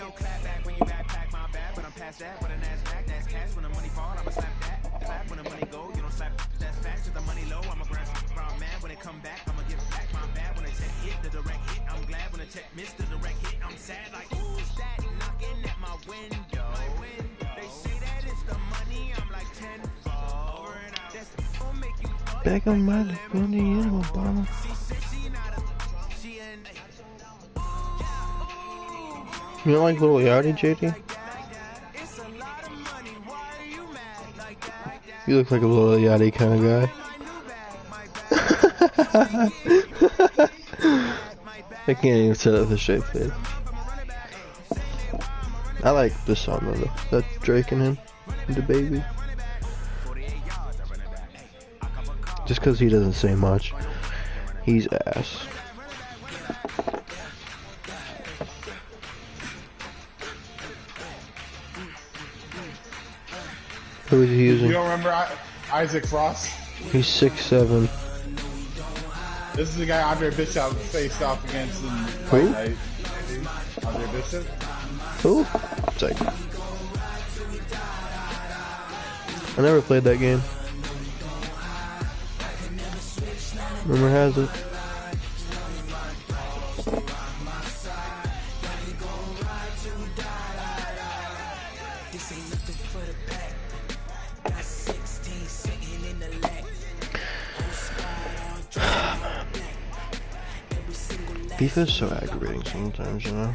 no clap back when you backpack my bad, but I'm past that. But an ass back, that's cash. When the money fall, I'ma slap that. Clap when the money go, you don't slap. That's fast. Cause the money low, I'm a ground man. When it come back, I'ma give back my bad. When the check hit, the direct hit, I'm glad. When the check missed the direct hit, I'm sad. Like who's that knocking at my window? They say that it's the money, I'm like tenfold. That's gonna make you back on my money, Obama. You don't like Lil Yachty, JD? You look like a Lil Yachty kind of guy. I can't even set up the straight face. I like this song though. That's Drake and him, the baby. Just because he doesn't say much, he's ass. Who is he using? You don't remember Isaac Frost? He's 6'7". This is the guy Andre Bishop faced off against in Who? Fight Night. Andre Bishop? Who? It's like, I never played that game. Rumor has it. FIFA is so aggravating sometimes, you know?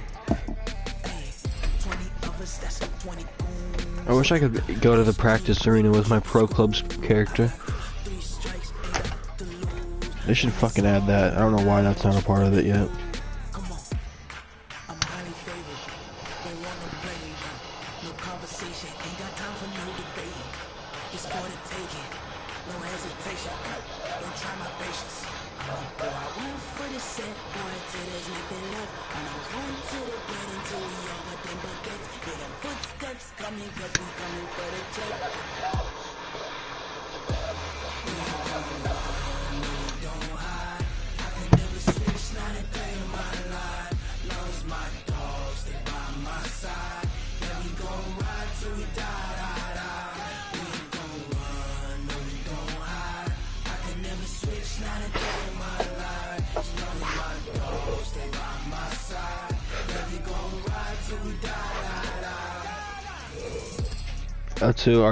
I wish I could go to the practice arena with my pro club's character. They should fucking add that. I don't know why that's not a part of it yet.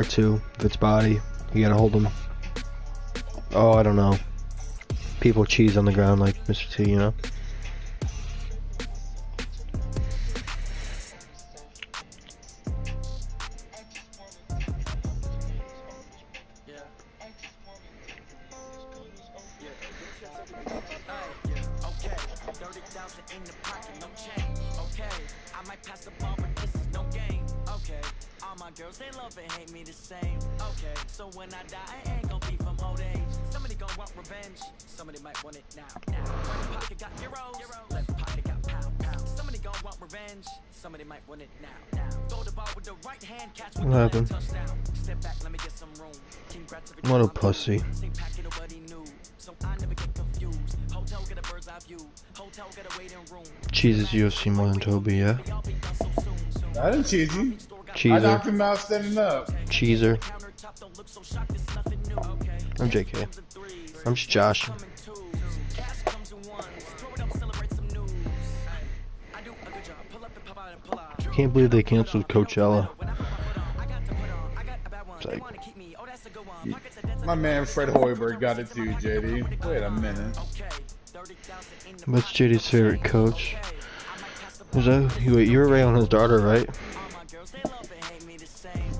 R2, if it's body, you gotta hold him. Oh, I don't know. People cheese on the ground like Mr. T, you know? What happened? What a pussy. Cheeses UFC more than Toby, yeah? I didn't cheese you. Cheeser. I knocked him out standing up. Cheeser. I'm JK. I'm just Josh. I can't believe they canceled Coachella. It's like, my man Fred Hoiberg got it too, JD. Wait a minute. what's JD's favorite coach? Was that, wait, you were railing his daughter, right?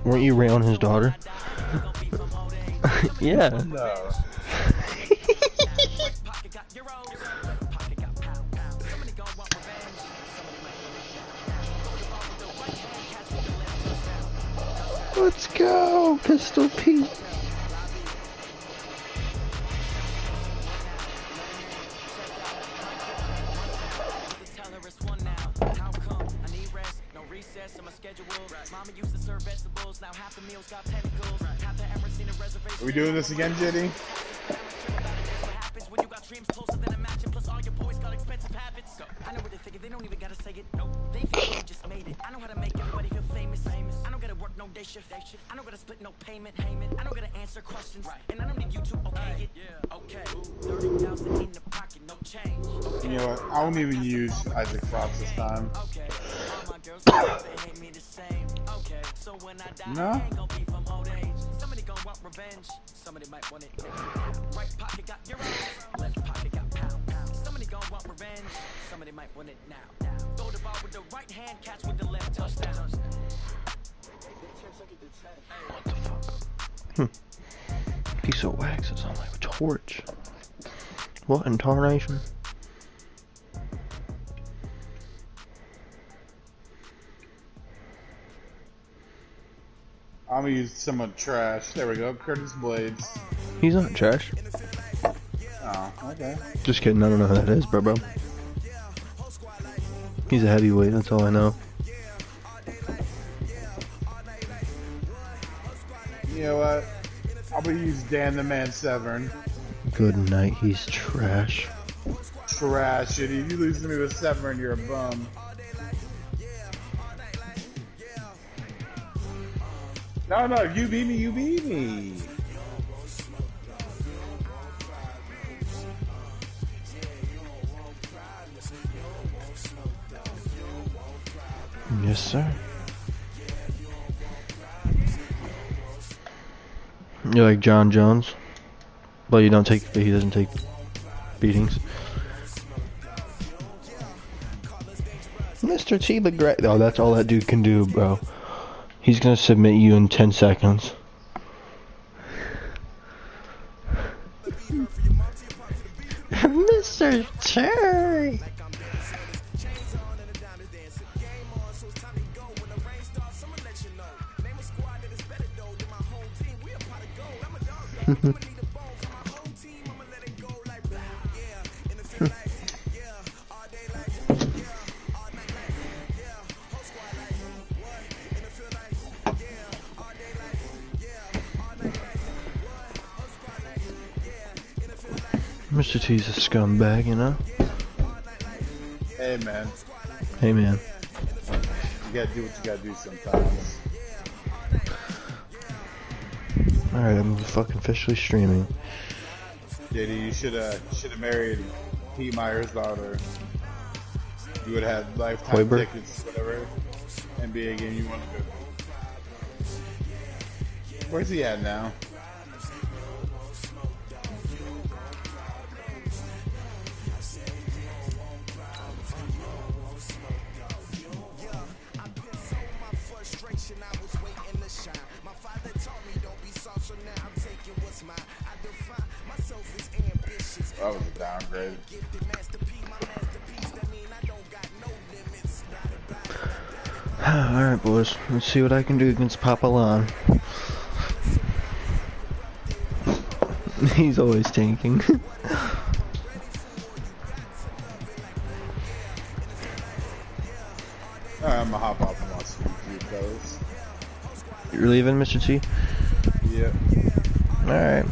Weren't you railing his daughter? Yeah. No. Let's go, Pistol Pete. Are we doing this again, JD? no day shift. I don't gotta split no payment. I don't gotta answer questions. And I don't need you to okay it. Okay. 30,000 in the pocket, no change. You know what? I won't even use Isaac Fox this time. Okay. All my girls hate me the same. Okay. So when I die, No? I ain't gonna be from old age. Somebody gonna want revenge. Somebody might want it. Right pocket got euros. Left pocket got pound. Somebody gonna want revenge. Somebody might want it now. Throw the ball with the right hand, catch with the left, touchdown. What the fuck? Piece of wax is on my torch. What in tarnation? I'm gonna use someone trash. There we go. Curtis Blades. He's not trash. Oh, okay. Just kidding, I don't know who that is, bro. He's a heavyweight, that's all I know. You know what? I'm gonna use Dan the Man Severn. Good night, he's trash. Trash. And if you lose to me with Severn, you're a bum. No, you beat me, you beat me. Yes, sir. You're like John Jones. Well, he doesn't take beatings. Mr. T. McGregor. Oh, that's all that dude can do, bro. He's gonna submit you in 10 seconds. Mr. Terry. Mr. T's a scumbag, you know? Hey, man. Hey, man. You gotta do what you gotta do sometimes. Alright, I'm fucking officially streaming. JD, you should have married Pete Meyer's daughter. You would have had lifetime Hoiberg? tickets, whatever NBA game you want to go to. Where's he at now? That was a downgrade. Alright, boys. Let's see what I can do against Papa Lon. He's always tanking. Alright, I'm gonna hop off and watch some YouTube, fellas. You're leaving, Mr. T? Yep. Alright.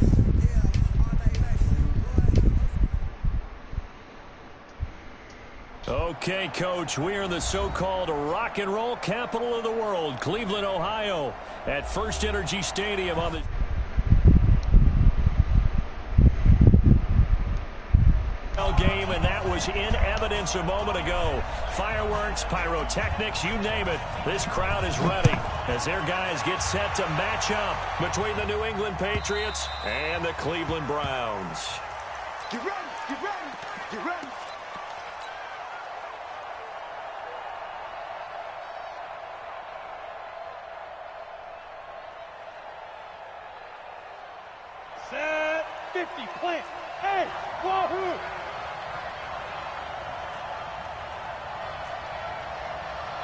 Okay, Coach, we are in the so-called rock and roll capital of the world, Cleveland, Ohio, at First Energy Stadium on the game, and that was in evidence a moment ago. Fireworks, pyrotechnics, you name it. This crowd is ready as their guys get set to match up between the New England Patriots and the Cleveland Browns. Get ready, get ready, get ready. Set 50, plant. Hey, wahoo!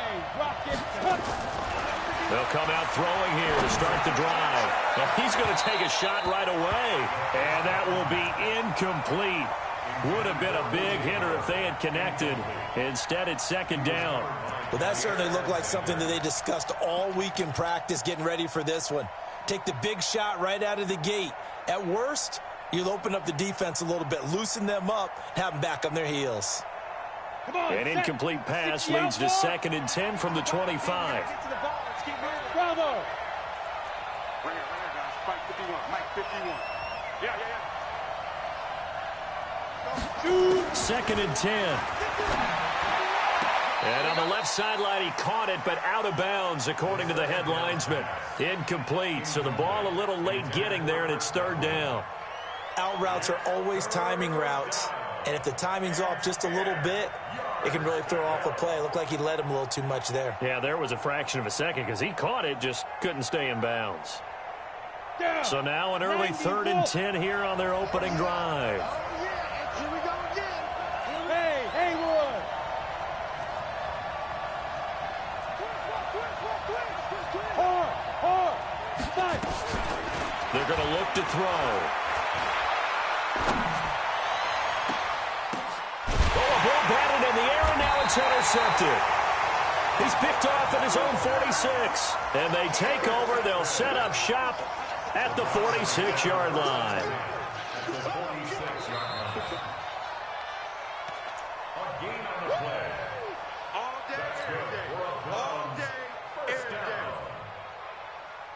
Hey, rocket, They'll come out throwing here to start the drive. And he's going to take a shot right away. And that will be incomplete. Would have been a big hitter if they had connected. Instead, it's second down. Well, that certainly looked like something that they discussed all week in practice, getting ready for this one. Take the big shot right out of the gate. At worst, you'll open up the defense a little bit, loosen them up, have them back on their heels. An incomplete pass leads to 2nd and 10 from the 25. Bravo! Right here, guys. Mike 51. Mike 51. Yeah. Second and 10. And on the left sideline, he caught it, but out of bounds, according to the head linesman. Incomplete, so the ball a little late getting there, and it's third down. Out routes are always timing routes, and if the timing's off just a little bit, it can really throw off a play. It looked like he led him a little too much there. Yeah, there was a fraction of a second because he caught it, just couldn't stay in bounds. So now an early 3rd and 10 here on their opening drive. Here we go again. Hey, Haywood. Hard. Fight. They're going to look to throw. Oh, a ball batted in the air, and now it's intercepted. He's picked off at his own 46. And they take over. They'll set up shop at the 46-yard line.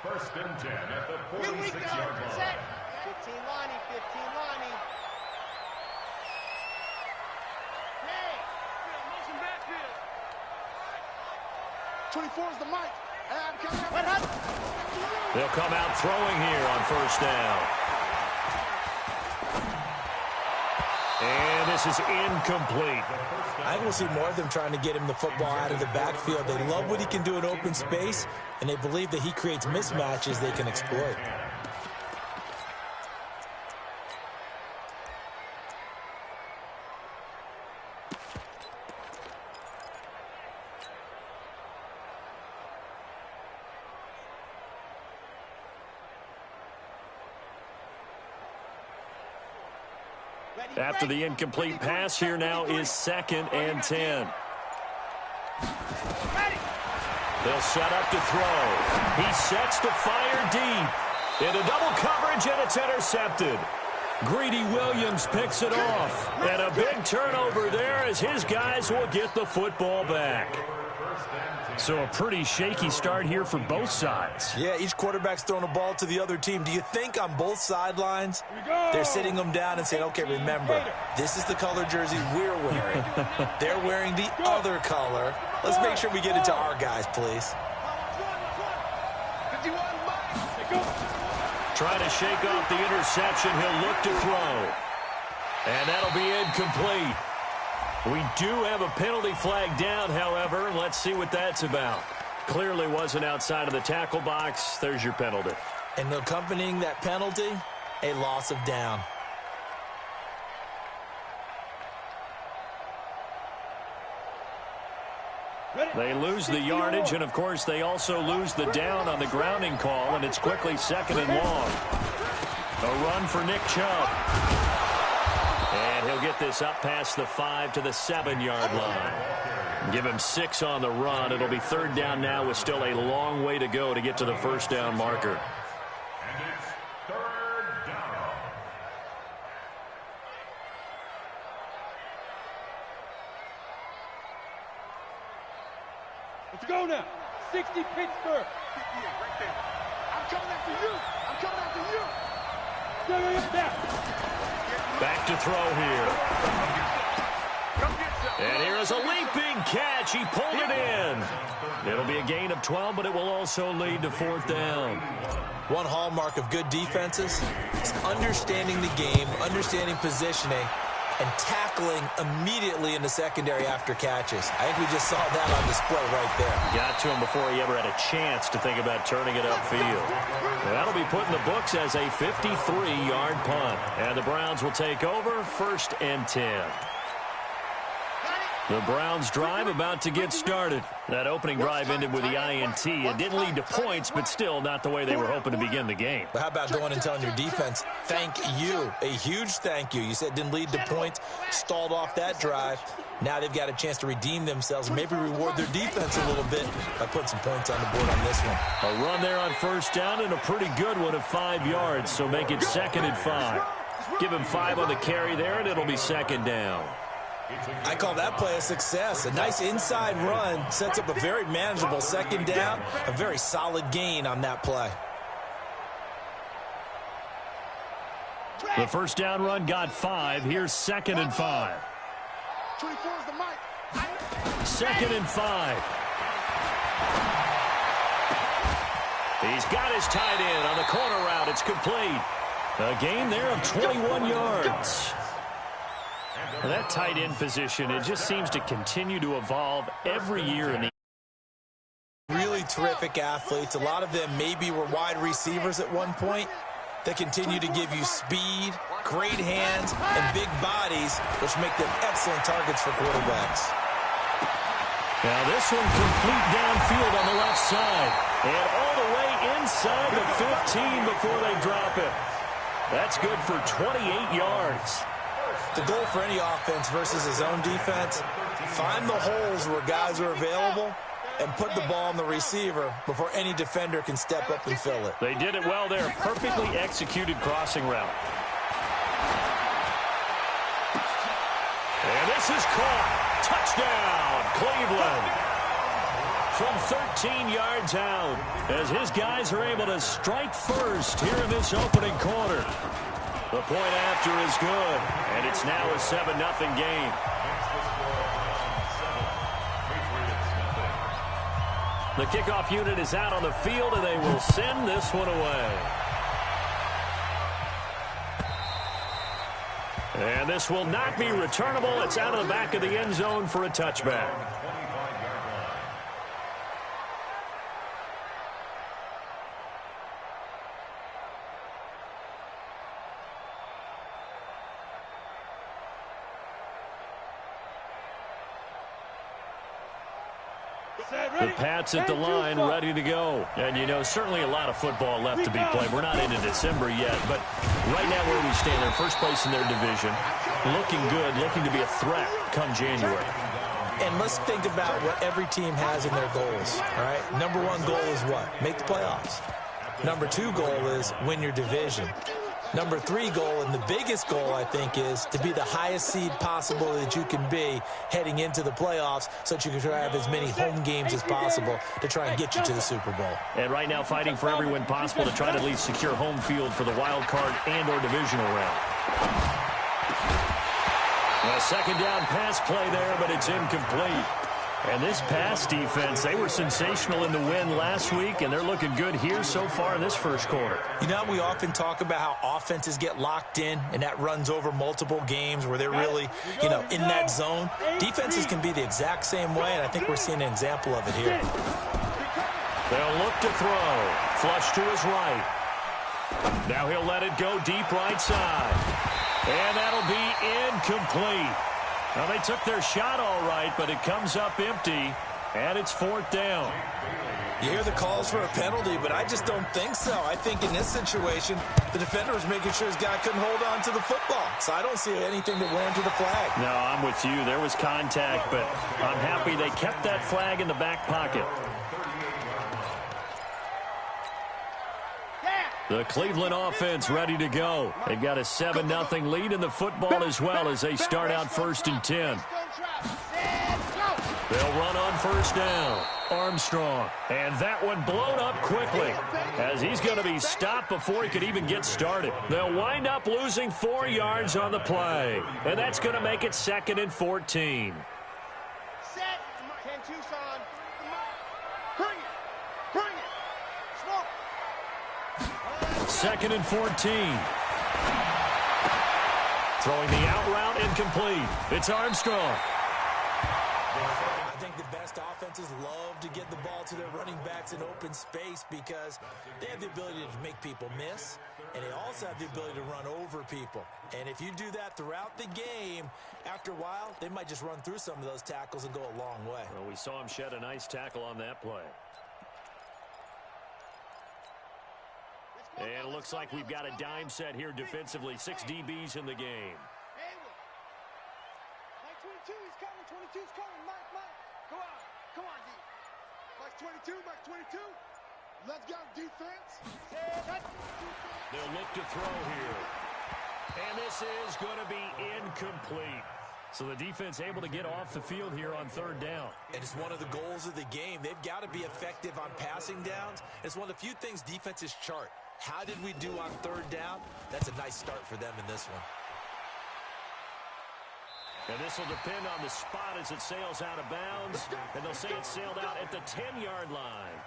First and 10 at the 46-yard line. 15 Lonnie. Hey, motion backfield. 24 is the mic. They'll come out throwing here on first down. And this is incomplete. I think we'll see more of them trying to get him the football out of the backfield. They love what he can do in open space, and they believe that he creates mismatches they can exploit. After the incomplete pass, here now is 2nd and 10. They'll set up to throw. He sets to fire deep. Into double coverage, and it's intercepted. Greedy Williams picks it off. And a big turnover there as his guys will get the football back. So a pretty shaky start here for both sides. Yeah, each quarterback's throwing a ball to the other team. Do you think on both sidelines they're sitting them down and saying, okay, remember, this is the color jersey we're wearing. They're wearing the other color. Let's make sure we get it to our guys, please. Trying to shake off the interception. He'll look to throw. And that'll be incomplete. We do have a penalty flag down, however. Let's see what that's about. Clearly wasn't outside of the tackle box. There's your penalty. And accompanying that penalty, a loss of down. They lose the yardage, and, of course, they also lose the down on the grounding call, and it's quickly 2nd and long. A run for Nick Chubb. And he'll get this up past the 5 to the 7-yard line. Give him 6 on the run. It'll be 3rd down now with still a long way to go to get to the first down marker. And it's 3rd down. Let's go now. 60 Pittsburgh. Right there. I'm coming after you. Back to throw here. And here is a leaping catch. He pulled it in. It'll be a gain of 12, but it will also lead to 4th down. One hallmark of good defenses is understanding the game, understanding positioning, and tackling immediately in the secondary after catches. I think we just saw that on display right there. Got to him before he ever had a chance to think about turning it upfield. And that'll be put in the books as a 53-yard punt. And the Browns will take over 1st and 10. The Browns drive about to get started. That opening drive ended with the INT. It didn't lead to points, but still not the way they were hoping to begin the game. But how about going and telling your defense, thank you, a huge thank you. You said it didn't lead to points, stalled off that drive. Now they've got a chance to redeem themselves and maybe reward their defense a little bit by putting some points on the board on this one. A run there on 1st down and a pretty good one of 5 yards, so make it 2nd and 5. Give him 5 on the carry there, and it'll be 2nd down. I call that play a success. A nice inside run sets up a very manageable second down, a very solid gain on that play. The first down run got 5. Here's 2nd and 5. 24 is the mic. 2nd and 5. He's got his tight end on the corner route. It's complete. A gain there of 21 yards. That tight end position, it just seems to continue to evolve every year in the really terrific athletes. A lot of them maybe were wide receivers at one point. They continue to give you speed, great hands, and big bodies, which make them excellent targets for quarterbacks. Now this one complete downfield on the left side. And all the way inside the 15 before they drop it. That's good for 28 yards. The goal for any offense versus his own defense, find the holes where guys are available and put the ball on the receiver before any defender can step up and fill it. They did it well there. Perfectly executed crossing route. And this is caught. Touchdown, Cleveland. From 13 yards out, as his guys are able to strike first here in this opening quarter. The point after is good, and it's now a 7-0 game. The kickoff unit is out on the field, and they will send this one away. And this will not be returnable. It's out of the back of the end zone for a touchback. The Pats at the line, ready to go. And, you know, certainly a lot of football left to be played. We're not into December yet, but right now where we stand, they're first place in their division. Looking good, looking to be a threat come January. And let's think about what every team has in their goals, all right? Number 1 goal is what? Make the playoffs. Number 2 goal is win your division. Number 3 goal, and the biggest goal, I think, is to be the highest seed possible that you can be heading into the playoffs so that you can try to have as many home games as possible to try and get you to the Super Bowl. And right now fighting for every win possible to try to at least secure home field for the wild card and or divisional round. A second down pass play there, but it's incomplete. And this pass defense, they were sensational in the win last week, and they're looking good here so far in this first quarter. You know, we often talk about how offenses get locked in, and that runs over multiple games where they're really, you know, in that zone. Defenses can be the exact same way, and I think we're seeing an example of it here. They'll look to throw. Flush to his right. Now he'll let it go deep right side. And that'll be incomplete. Now, they took their shot all right, but it comes up empty, and it's 4th down. You hear the calls for a penalty, but I just don't think so. I think in this situation, the defender was making sure his guy couldn't hold on to the football. So I don't see anything that warranted the flag. No, I'm with you. There was contact, but I'm happy they kept that flag in the back pocket. The Cleveland offense ready to go. They've got a 7-0 lead in the football as well as they start out 1st and 10. They'll run on 1st down. Armstrong. And that one blown up quickly as he's going to be stopped before he could even get started. They'll wind up losing 4 yards on the play. And that's going to make it 2nd and 14. Set. 10-2, son. Bring it. Bring it. Smoke. 2nd and 14. Throwing the out route incomplete. It's Armstrong. I think the best offenses love to get the ball to their running backs in open space because they have the ability to make people miss, and they also have the ability to run over people. And if you do that throughout the game, after a while, they might just run through some of those tackles and go a long way. Well, we saw him shed a nice tackle on that play. And it looks like we've got a dime set here defensively. 6 DBs in the game. Mike 22, he's coming. 22's coming. Mike. Go on. Come on, D. Mike 22, Mike 22. Let's go, defense. They'll look to throw here. And this is going to be incomplete. So the defense able to get off the field here on third down. And it's one of the goals of the game. They've got to be effective on passing downs. It's one of the few things defenses chart. How did we do on third down? That's a nice start for them in this one. And this will depend on the spot as it sails out of bounds. And they'll say it sailed out at the 10-yard line.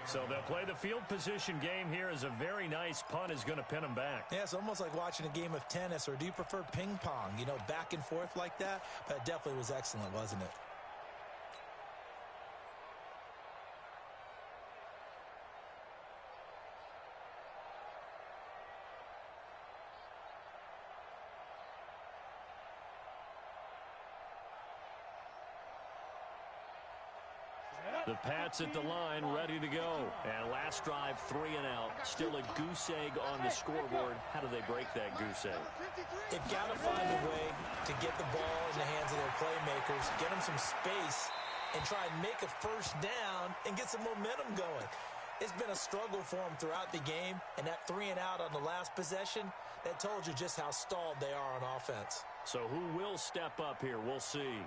So they'll play the field position game here as a very nice punt is going to pin them back. Yeah, it's almost like watching a game of tennis, or do you prefer ping pong? You know, back and forth like that? But it definitely was excellent, wasn't it? The Pats at the line, ready to go. And last drive, 3 and out. Still a goose egg on the scoreboard. How do they break that goose egg? They've got to find a way to get the ball in the hands of their playmakers, get them some space, and try and make a first down and get some momentum going. It's been a struggle for them throughout the game, and that 3 and out on the last possession, that told you just how stalled they are on offense. So who will step up here? We'll see.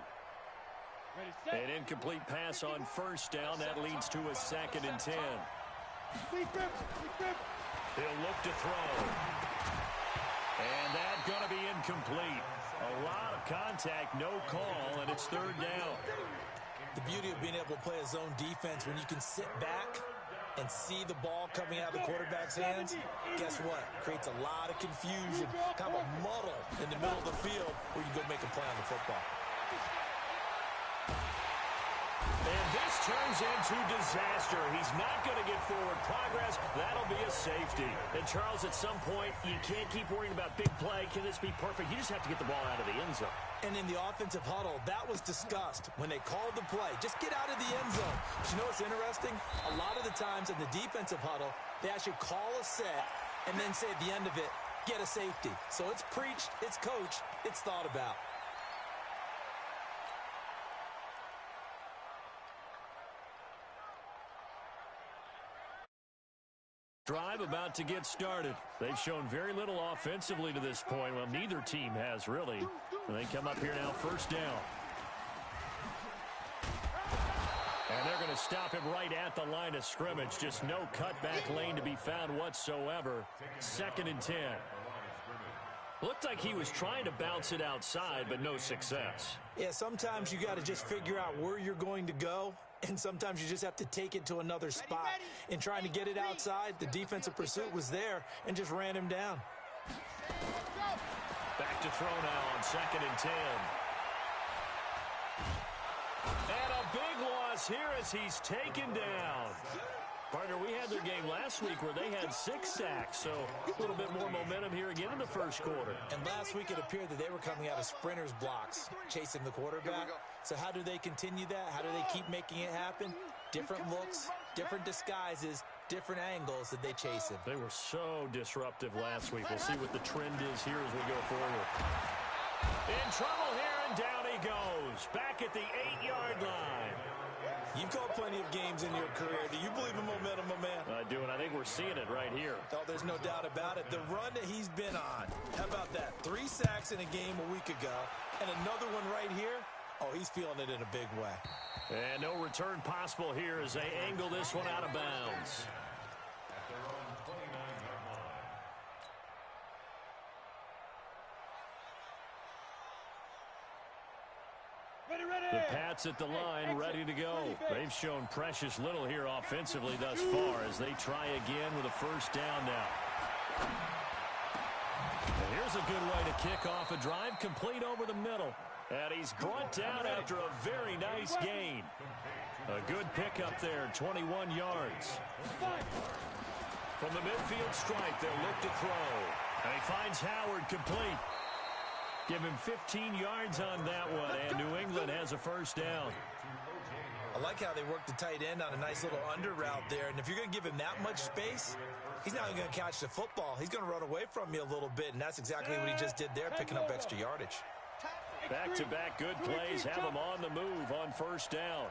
An incomplete pass on first down. That leads to a 2nd and 10. He'll look to throw. And that's going to be incomplete. A lot of contact, no call, and it's third down. The beauty of being able to play a zone defense when you can sit back and see the ball coming out of the quarterback's hands, guess what? Creates a lot of confusion, kind of a muddle in the middle of the field where you go make a play on the football. And this turns into disaster. He's not going to get forward progress. That'll be a safety. And, Charles, at some point, you can't keep worrying about big play. Can this be perfect? You just have to get the ball out of the end zone. And in the offensive huddle, that was discussed when they called the play. Just get out of the end zone. But you know what's interesting? A lot of the times in the defensive huddle, they actually call a set and then say at the end of it, get a safety. So it's preached, it's coached, it's thought about. Drive about to get started. They've shown very little offensively to this point. Well, neither team has, really. And they come up here now, first down. And they're going to stop him right at the line of scrimmage. Just no cutback lane to be found whatsoever. 2nd and 10. Looked like he was trying to bounce it outside, but no success. Yeah, sometimes you got to just figure out where you're going to go, and sometimes you just have to take it to another spot. In trying to get it outside, the defensive pursuit was there and just ran him down. Back to throw now on 2nd and 10. And a big loss here as he's taken down. Partner, we had their game last week where they had 6 sacks, so a little bit more momentum here again in the first quarter. And last week it appeared that they were coming out of sprinters blocks, chasing the quarterback. So how do they continue that? How do they keep making it happen? Different looks, different disguises, different angles that they chase him. They were so disruptive last week. We'll see what the trend is here as we go forward. In trouble here, and down he goes. Back at the 8-yard line. You've called plenty of games in your career. Do you believe in momentum, my man? I do, and I think we're seeing it right here. Oh, there's no doubt about it. The run that he's been on. How about that? 3 sacks in a game a week ago, and another one right here. Oh, he's feeling it in a big way. And no return possible here as they angle this one out of bounds. The Pats at the line, ready to go. They've shown precious little here offensively thus far as they try again with a first down now. And here's a good way to kick off a drive, complete over the middle. And he's brought down after a very nice gain. A good pickup there, 21 yards. From the midfield stripe, they'll look to throw. And he finds Howard complete. Give him 15 yards on that one, and New England has a first down. I like how they work the tight end on a nice little under route there. And if you're going to give him that much space, he's not even going to catch the football. He's going to run away from you a little bit, and that's exactly what he just did there, picking up extra yardage. Back-to-back good plays have him on the move on first down.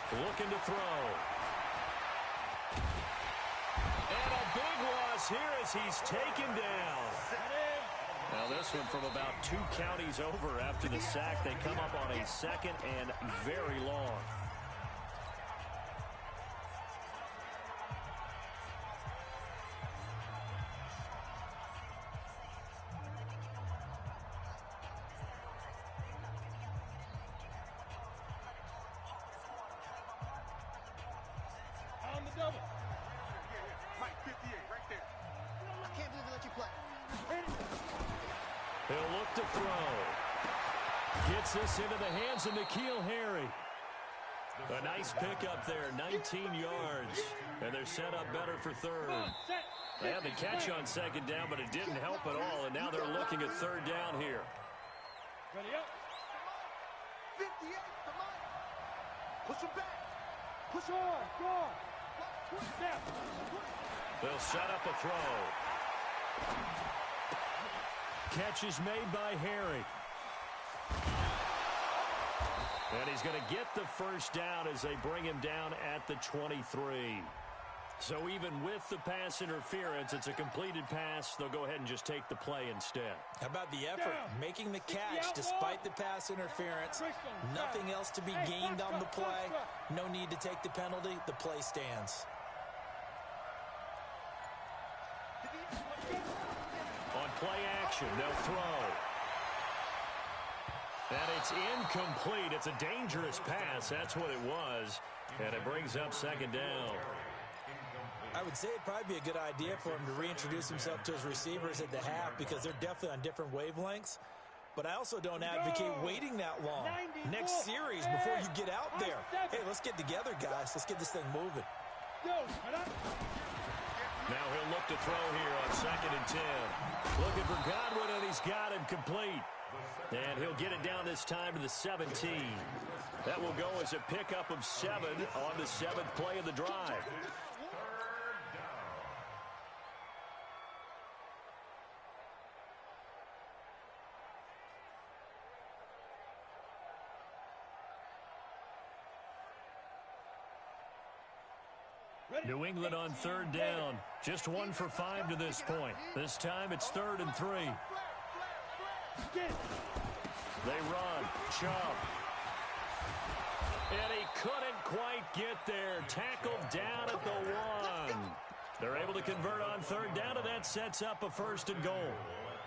Looking to throw. And a big loss here as he's taken down. Now this one from about 2 counties over after the sack. They come up on a 2nd and very long. On the double. Mike, 58, right there. I can't believe they let you play. He'll look to throw. Gets this into the hands of N'Keal Harry. A nice pickup there, 19 yards. And they're set up better for 3rd. They had the catch on 2nd down, but it didn't help at all. And now they're looking at 3rd down here. Ready up. 58 for Mike. Push him back. Push on. Go on. They'll set up a throw. Catch is made by Harry. And he's going to get the 1st down as they bring him down at the 23. So even with the pass interference, it's a completed pass. They'll go ahead and just take the play instead. How about the effort? Making the catch despite the pass interference. Nothing else to be gained on the play. No need to take the penalty. The play stands. On play action, they'll throw. And it's incomplete. It's a dangerous pass. That's what it was. And it brings up 2nd down. I would say it'd probably be a good idea for him to reintroduce himself to his receivers at the half because they're definitely on different wavelengths. But I also don't advocate waiting that long. Next series before you get out there. Hey, let's get together, guys. Let's get this thing moving. Now he'll look to throw here on 2nd and 10. Looking for Godwin, and he's got him complete. And he'll get it down this time to the 17. That will go as a pickup of 7 on the 7th play of the drive. New England on 3rd down. Just 1 for 5 to this point. This time it's 3rd and 3. They run. Chubb. And he couldn't quite get there. Tackled down at the 1. They're able to convert on 3rd down, and that sets up a 1st and goal.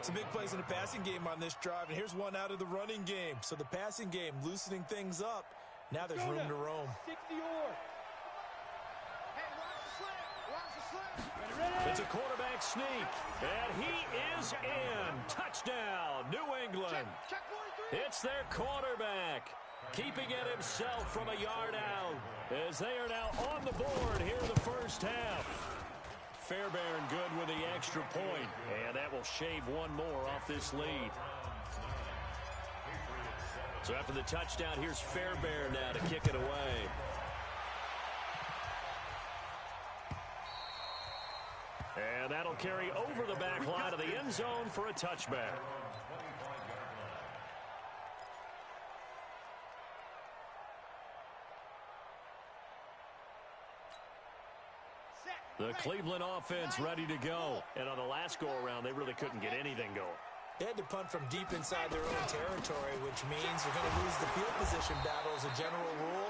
Some big plays in the passing game on this drive, and here's one out of the running game. So the passing game loosening things up. Now there's room to roam. 60-yard. It's a quarterback sneak, and he is in. Touchdown, New England. It's their quarterback, keeping it himself from a yard out, as they are now on the board here in the 1st half. Fairbairn good with the extra point, and that will shave 1 more off this lead. So after the touchdown, here's Fairbairn now to kick it away. And that'll carry over the back line of the end zone for a touchback. The Cleveland offense ready to go. And on the last go-around, they really couldn't get anything going. They had to punt from deep inside their own territory, which means you're going to lose the field position battle as a general rule.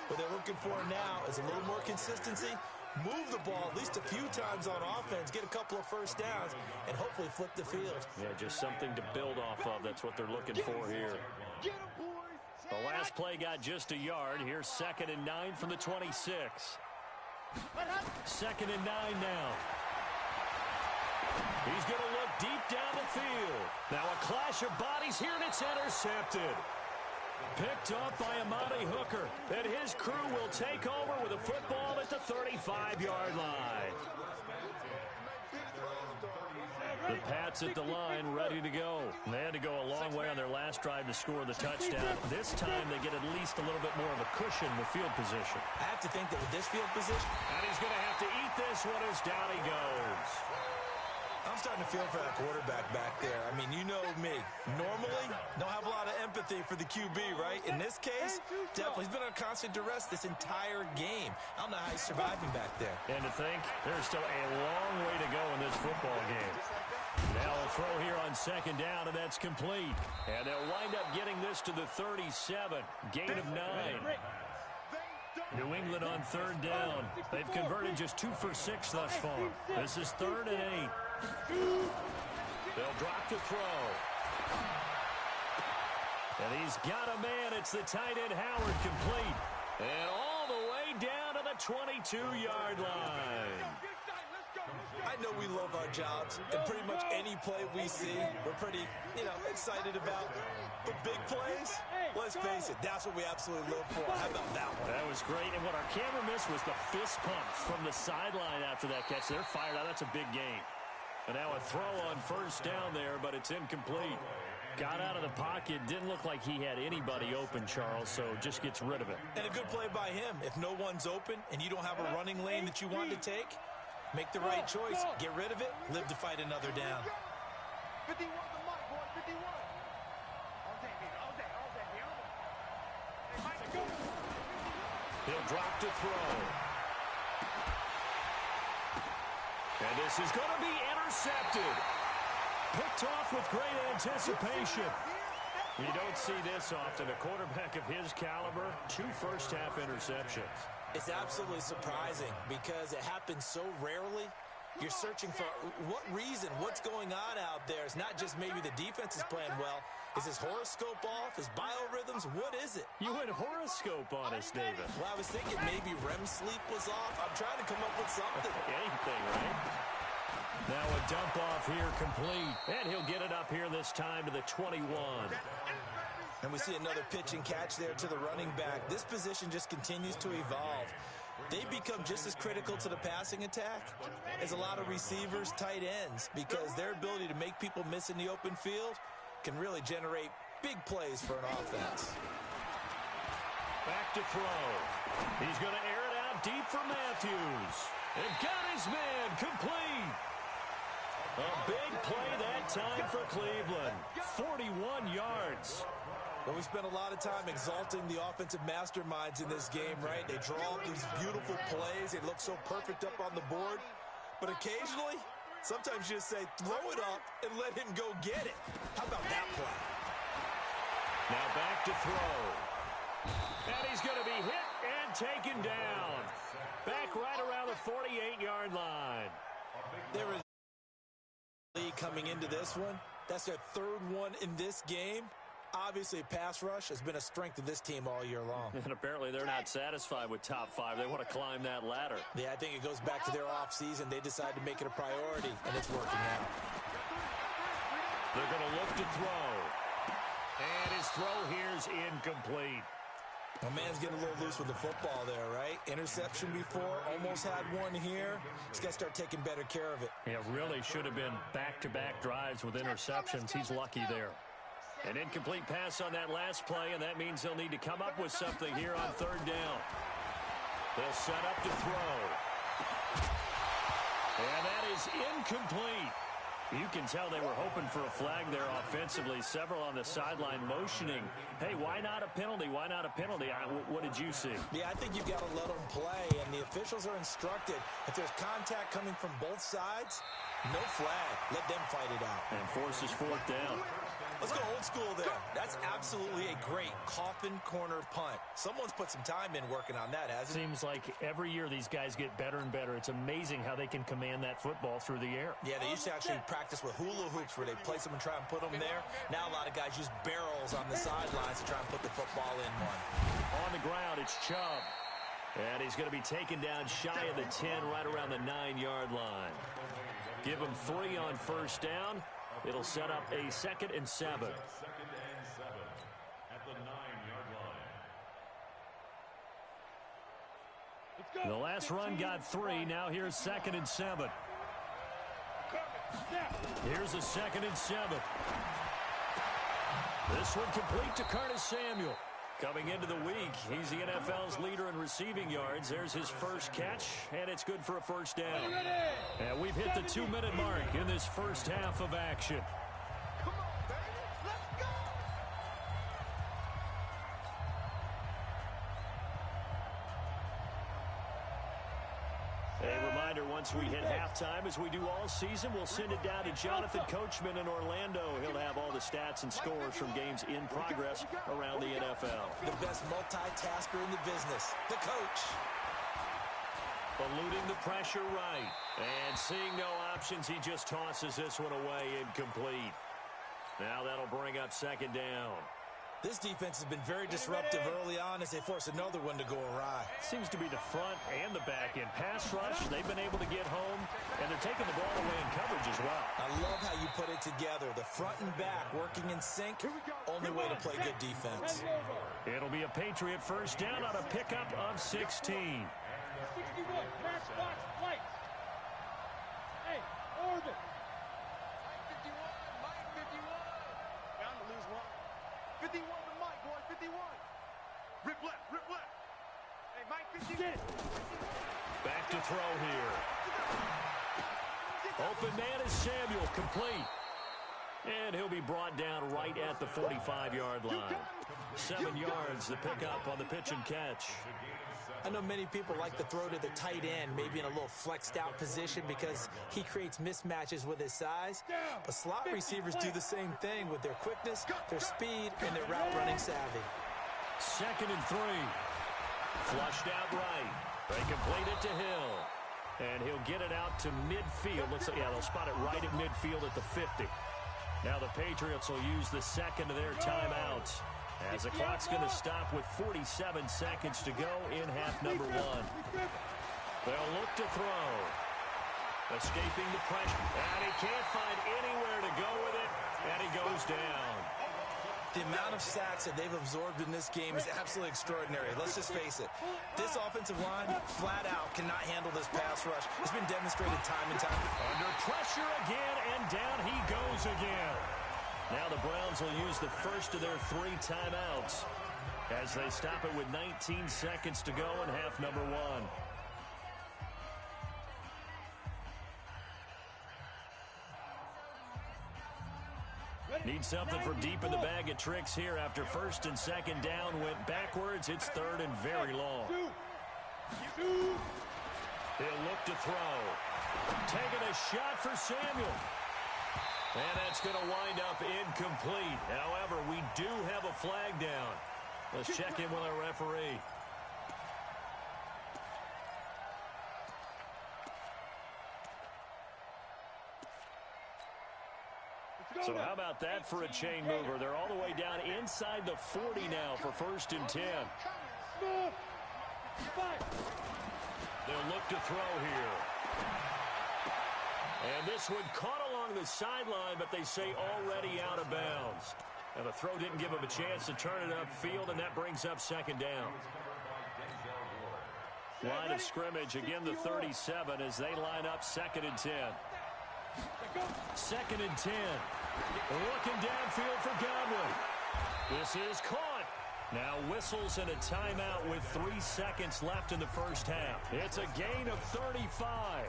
What they're looking for now is a little more consistency. Move the ball at least a few times on offense, get a couple of 1st downs, and hopefully flip the field. Yeah, just something to build off of. That's what they're looking for here. The last play got just a yard. Here's 2nd and 9 from the 26. 2nd and 9 now. He's going to look deep down the field. Now a clash of bodies here, and it's intercepted. Picked up by Amani Hooker, and his crew will take over with a football at the 35-yard line. The Pats at the line ready to go. They had to go a long way on their last drive to score the touchdown. This time they get at least a little bit more of a cushion with field position. I have to think that with this field position, and he's going to have to eat this one as down he goes. I'm starting to feel for that quarterback back there. I mean, you know me. Normally, don't have a lot of empathy for the QB, right? In this case, definitely. He's been on constant duress this entire game. I don't know how he's surviving back there. And to think, there's still a long way to go in this football game. Now a throw here on second down, and that's complete. And they'll wind up getting this to the 37. Gain of 9. New England on third down. They've converted just 2 for 6 thus far. This is 3rd and 8. They'll drop to throw. And he's got a man. It's the tight end Howard, complete. And all the way down to the 22-yard line. I know we love our jobs, and pretty much any play we see, we're pretty, excited about. But big plays, let's face it, that's what we absolutely live for. How about that one? That was great, and what our camera missed was the fist pumps from the sideline after that catch. They're fired out. That's a big gain. And now a throw on first down there, but it's incomplete. Got out of the pocket. Didn't look like he had anybody open, Charles, so just gets rid of it. And a good play by him. If no one's open and you don't have a running lane that you want to take, make the right choice, get rid of it, live to fight another down. 51 the mic, boy, 51. All day, baby, all day. Hey, Mike, go. He'll drop to throw. And this is going to be intercepted. Picked off with great anticipation. You don't see this often. A quarterback of his caliber, 2 first-half interceptions. It's absolutely surprising because it happens so rarely. You're searching for what reason, what's going on out there. It's not just maybe the defense is playing well. Is his horoscope off? His biorhythms? What is it? You went horoscope on us, David. Well, I was thinking maybe REM sleep was off. I'm trying to come up with something. Anything, right? Now a dump off here complete. And he'll get it up here this time to the 21. And we see another pitch and catch there to the running back. This position just continues to evolve. They become just as critical to the passing attack as a lot of receivers, tight ends, because their ability to make people miss in the open field can really generate big plays for an offense. Back to throw. He's going to air it out deep for Matthews. And got his man complete. A big play that time for Cleveland. 41 yards. Well, we spent a lot of time exalting the offensive masterminds in this game, right? They draw up these beautiful plays. They look so perfect up on the board. But occasionally, sometimes you just say, throw it up and let him go get it. How about that play? Now back to throw. And he's going to be hit and taken down. Back right around the 48-yard line. There is a lead coming into this one. That's their 3rd one in this game. Obviously, pass rush has been a strength of this team all year long. And apparently they're not satisfied with top 5. They want to climb that ladder. Yeah, I think it goes back to their offseason. They decided to make it a priority, and it's working out. They're going to look to throw. And his throw here's incomplete. My man's getting a little loose with the football there, right? Interception before, almost had one here. He's got to start taking better care of it. Yeah, really should have been back-to-back drives with interceptions. He's lucky there. An incomplete pass on that last play, and that means they'll need to come up with something here on 3rd down. They'll set up to throw. And that is incomplete. You can tell they were hoping for a flag there offensively. Several on the sideline motioning. Hey, why not a penalty? Why not a penalty? What did you see? Yeah, I think you've got to let them play, and the officials are instructed. If there's contact coming from both sides, no flag. Let them fight it out. And forces 4th down. Let's go old school there. That's absolutely a great coffin corner punt. Someone's put some time in working on that, hasn't it? Seems like every year these guys get better and better. It's amazing how they can command that football through the air. Yeah, they used to actually practice with hula hoops where they place them and try and put them there. Now a lot of guys use barrels on the sidelines to try and put the football in one. On the ground, it's Chubb. And he's going to be taken down shy of the 10, right around the 9-yard line. Give him 3 on first down. It'll set up a 2nd and 7. 2nd and 7 at the 9-yard line. The last run got 3. Now here's 2nd and 7. Here's a 2nd and 7. This one complete to Curtis Samuel. Coming into the week, he's the NFL's leader in receiving yards. There's his first catch, and it's good for a first down. And we've hit the 2-minute mark in this first half of action. Come on, baby. Let's go. A reminder reminder, once we hit halftime, as we do all season, we'll send it down to Jonathan Coachman in Orlando. He'll have all the stats and scores from games in progress around the NFL. The best multitasker in the business, the coach. Eluding the pressure right. And seeing no options, he just tosses this one away incomplete. Now that'll bring up second down. This defense has been very disruptive early on as they force another one to go awry. Seems to be the front and the back end. Pass rush, they've been able to get home, and they're taking the ball away in coverage as well. I love how you put it together. The front and back working in sync. Only way to play good defense. It'll be a Patriot first down on a pickup of 16. 61, match box, lights. Hey, orbit. Mike 51, Mike 51. Bound to lose one. 51 to Mike, boy, 51. Rip left, rip left. Hey, Mike 51. Back to throw here. Open man is Samuel, complete. And he'll be brought down right at the 45-yard line. 7 yards, the pickup on the pitch and catch. I know many people like to throw to the tight end, maybe in a little flexed out position because he creates mismatches with his size. But slot receivers do the same thing with their quickness, their speed, and their route running savvy. 2nd and 3. Flushed out right. They complete it to Hill. And he'll get it out to midfield. Looks like, yeah, they'll spot it right at midfield at the 50. Now the Patriots will use the second of their timeouts as the clock's going to stop with 47 seconds to go in half number 1. They'll look to throw. Escaping the pressure. And he can't find anywhere to go with it. And he goes down. The amount of sacks that they've absorbed in this game is absolutely extraordinary. Let's just face it. This offensive line, flat out, cannot handle this pass rush. It's been demonstrated time and time. Under pressure again, and down he goes again. Now the Browns will use the first of their 3 timeouts as they stop it with 19 seconds to go in half number 1. Need something from deep in the bag of tricks here after 1st and 2nd down went backwards. It's 3rd and very long. He'll look to throw. Taking a shot for Samuel. And that's going to wind up incomplete. However, we do have a flag down. Let's check in with our referee. So how about that for a chain mover? They're all the way down inside the 40 now for 1st and 10. They'll look to throw here. And this one caught along the sideline, but they say already out of bounds. And the throw didn't give him a chance to turn it upfield, and that brings up 2nd down. Line of scrimmage, again the 37 as they line up 2nd and 10. 2nd and 10. Looking downfield for Godwin. This is caught. Now whistles and a timeout with 3 seconds left in the first half. It's a gain of 35.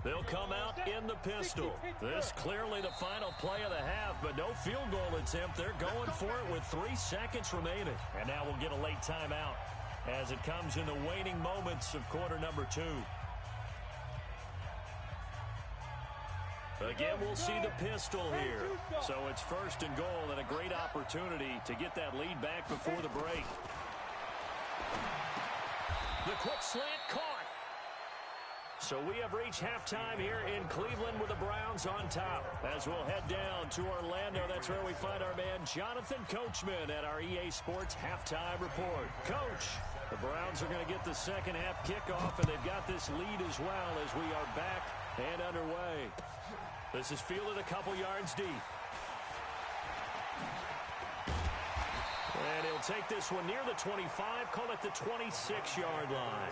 They'll come out in the pistol. This clearly the final play of the half, but no field goal attempt. They're going for it with 3 seconds remaining. And now we'll get a late timeout as it comes in the waning moments of quarter number 2. Again, we'll see the pistol here. So it's 1st and goal and a great opportunity to get that lead back before the break. The quick slant caught. So we have reached halftime here in Cleveland with the Browns on top. As we'll head down to Orlando, that's where we find our man Jonathan Coachman at our EA Sports Halftime Report. Coach, the Browns are going to get the second half kickoff, and they've got this lead as well as we are back and underway. This is fielded a couple yards deep. And he'll take this one near the 25, call it the 26-yard line.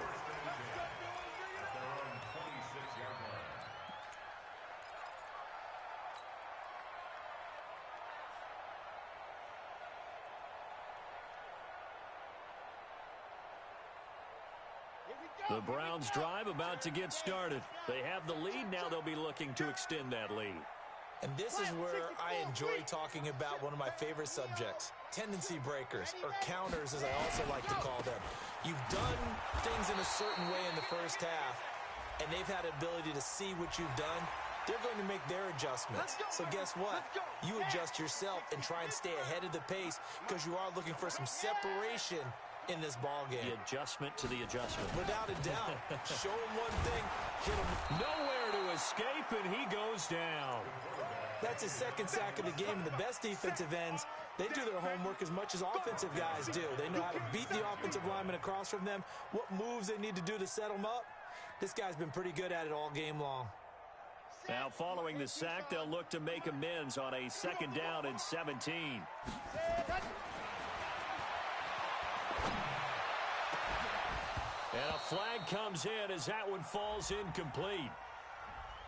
The Browns drive about to get started. They have the lead. Now they'll be looking to extend that lead. And this is where I enjoy talking about one of my favorite subjects, tendency breakers, or counters as I also like to call them. You've done things in a certain way in the first half, and they've had the ability to see what you've done. They're going to make their adjustments. So guess what? You adjust yourself and try and stay ahead of the pace because you are looking for some separation in this ball game. The adjustment to the adjustment. Without a doubt. Show him one thing, hit him. Nowhere to escape, and he goes down. That's his second sack of the game. And the best defensive ends, they do their homework as much as offensive guys do. They know how to beat the offensive lineman across from them, what moves they need to do to set them up. This guy's been pretty good at it all game long. Now, following the sack, they'll look to make amends on a 2nd down and 17. And a flag comes in as that one falls incomplete.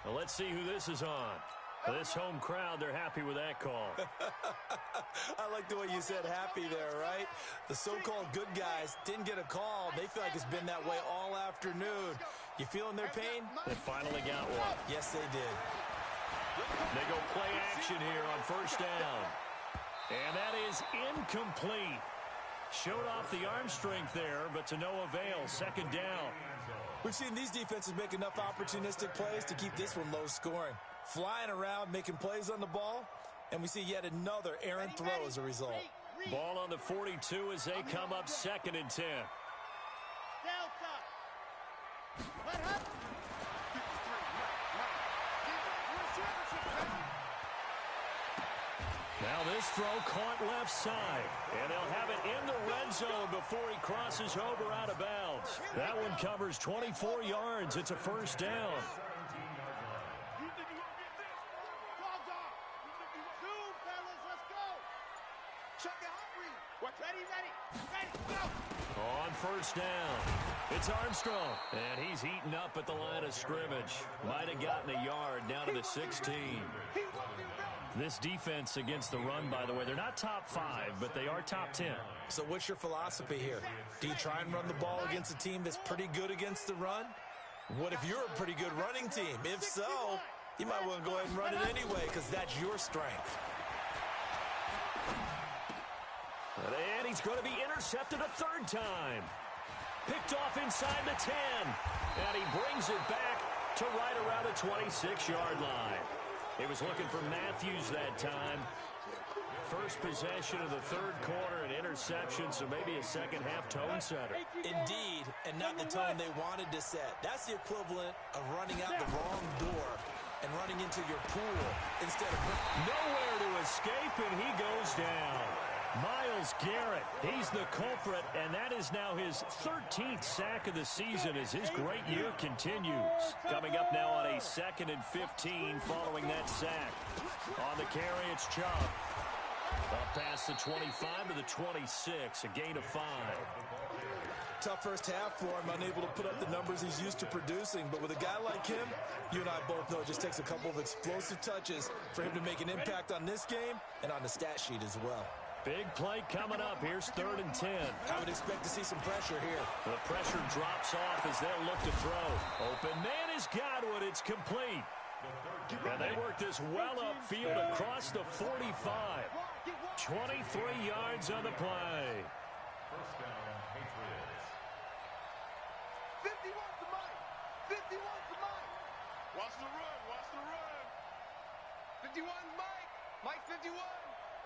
Well, let's see who this is on. This home crowd, they're happy with that call. I like the way you said happy there, right? The so-called good guys didn't get a call. They feel like it's been that way all afternoon. You feeling their pain? They finally got one. Yes, they did. They go play action here on 1st down. And that is incomplete. Showed off the arm strength there, but to no avail. 2nd down. We've seen these defenses make enough opportunistic plays to keep this one low scoring. Flying around, making plays on the ball, and we see yet another errant throw as a result. Ball on the 42 as they come up 2nd and 10. Delta. What happened? Now this throw caught left side, and they'll have it in the red zone before he crosses over out of bounds. That one covers 24 yards. It's a 1st down. On 1st down, it's Armstrong, and he's heating up at the line of scrimmage. Might have gotten a yard down to the 16. This defense against the run, by the way, they're not top 5, but they are top 10. So what's your philosophy here? Do you try and run the ball against a team that's pretty good against the run? What if you're a pretty good running team? If so, you might want to go ahead and run it anyway because that's your strength. And he's going to be intercepted a 3rd time. Picked off inside the 10. And he brings it back to right around the 26-yard line. He was looking for Matthews that time. First possession of the 3rd quarter, an interception, so maybe a 2nd half tone setter. Indeed, and not the tone they wanted to set. That's the equivalent of running out the wrong door and running into your pool instead of... Nowhere to escape, and he goes down. Myles Garrett, he's the culprit, and that is now his 13th sack of the season as his great year continues. Coming up now on a 2nd and 15 following that sack. On the carry, it's Chubb. Up past the 25 to the 26, a gain of 5. Tough first half for him, unable to put up the numbers he's used to producing. But with a guy like him, you and I both know it just takes a couple of explosive touches for him to make an impact on this game and on the stat sheet as well. Big play coming up. Here's 3rd and 10. I would expect to see some pressure here. The pressure drops off as they'll look to throw. Open man is Godwin. It's complete. And they work this well upfield across the 45. 23 yards on the play. 1st down, Patriots. 51 to Mike. 51 to Mike. Watch the run. Watch the run. 51 Mike. Mike 51.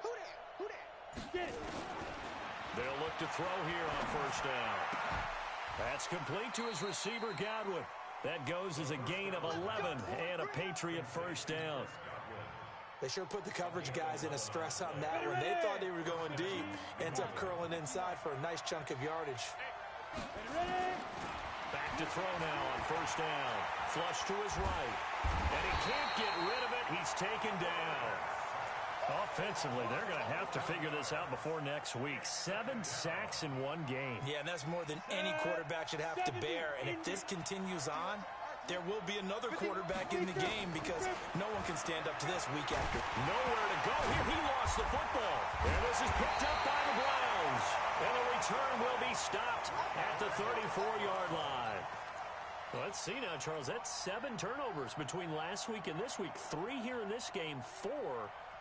Who that? Who that? They'll look to throw here on 1st down. That's complete to his receiver, Godwin. That goes as a gain of 11 and a Patriot 1st down. They sure put the coverage guys in a stress on that one. They thought they were going deep. Ends up curling inside for a nice chunk of yardage. Back to throw now on 1st down. Flush to his right. And he can't get rid of it. He's taken down. Offensively, they're going to have to figure this out before next week. 7 sacks in one game. Yeah, and that's more than any quarterback should have to bear. And if this continues on, there will be another quarterback in the game because no one can stand up to this week after. Nowhere to go here. He lost the football. And this is picked up by the Browns. And the return will be stopped at the 34-yard line. Well, let's see now, Charles. That's 7 turnovers between last week and this week. 3 here in this game, 4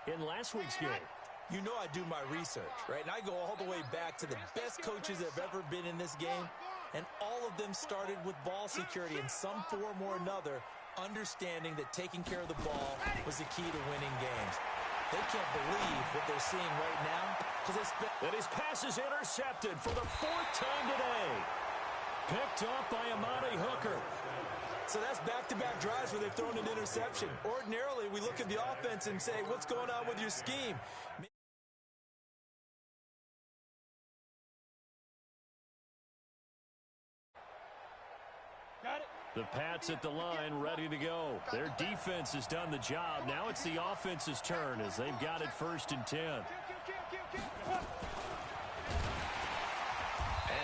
in last week's game. You know I do my research, right? And I go all the way back to the best coaches that have ever been in this game. And all of them started with ball security in some form or another, understanding that taking care of the ball was the key to winning games. They can't believe what they're seeing right now because they spent... And his pass is intercepted for the 4th time today. Picked off by Amani Hooker. So that's back-to-back drives where they've thrown an interception. Ordinarily, we look at the offense and say, what's going on with your scheme? The Pats at the line, ready to go. Their defense has done the job. Now it's the offense's turn as they've got it 1st and 10. And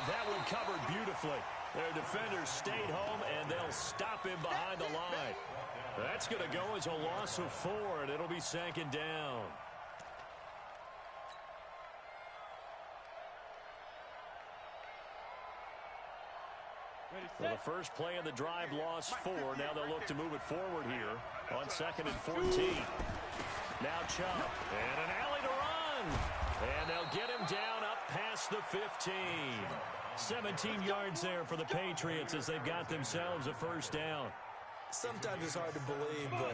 that one covered beautifully. Their defenders stayed home, and they'll stop him behind the line. That's going to go as a loss of 4, and it'll be 2nd down. Well, the first play of the drive lost 4. Now they'll look to move it forward here on 2nd and 14. Now Chubb, and an alley to run. And they'll get him down up past the 15. 17 yards there for the Patriots as they've got themselves a 1st down. Sometimes it's hard to believe, but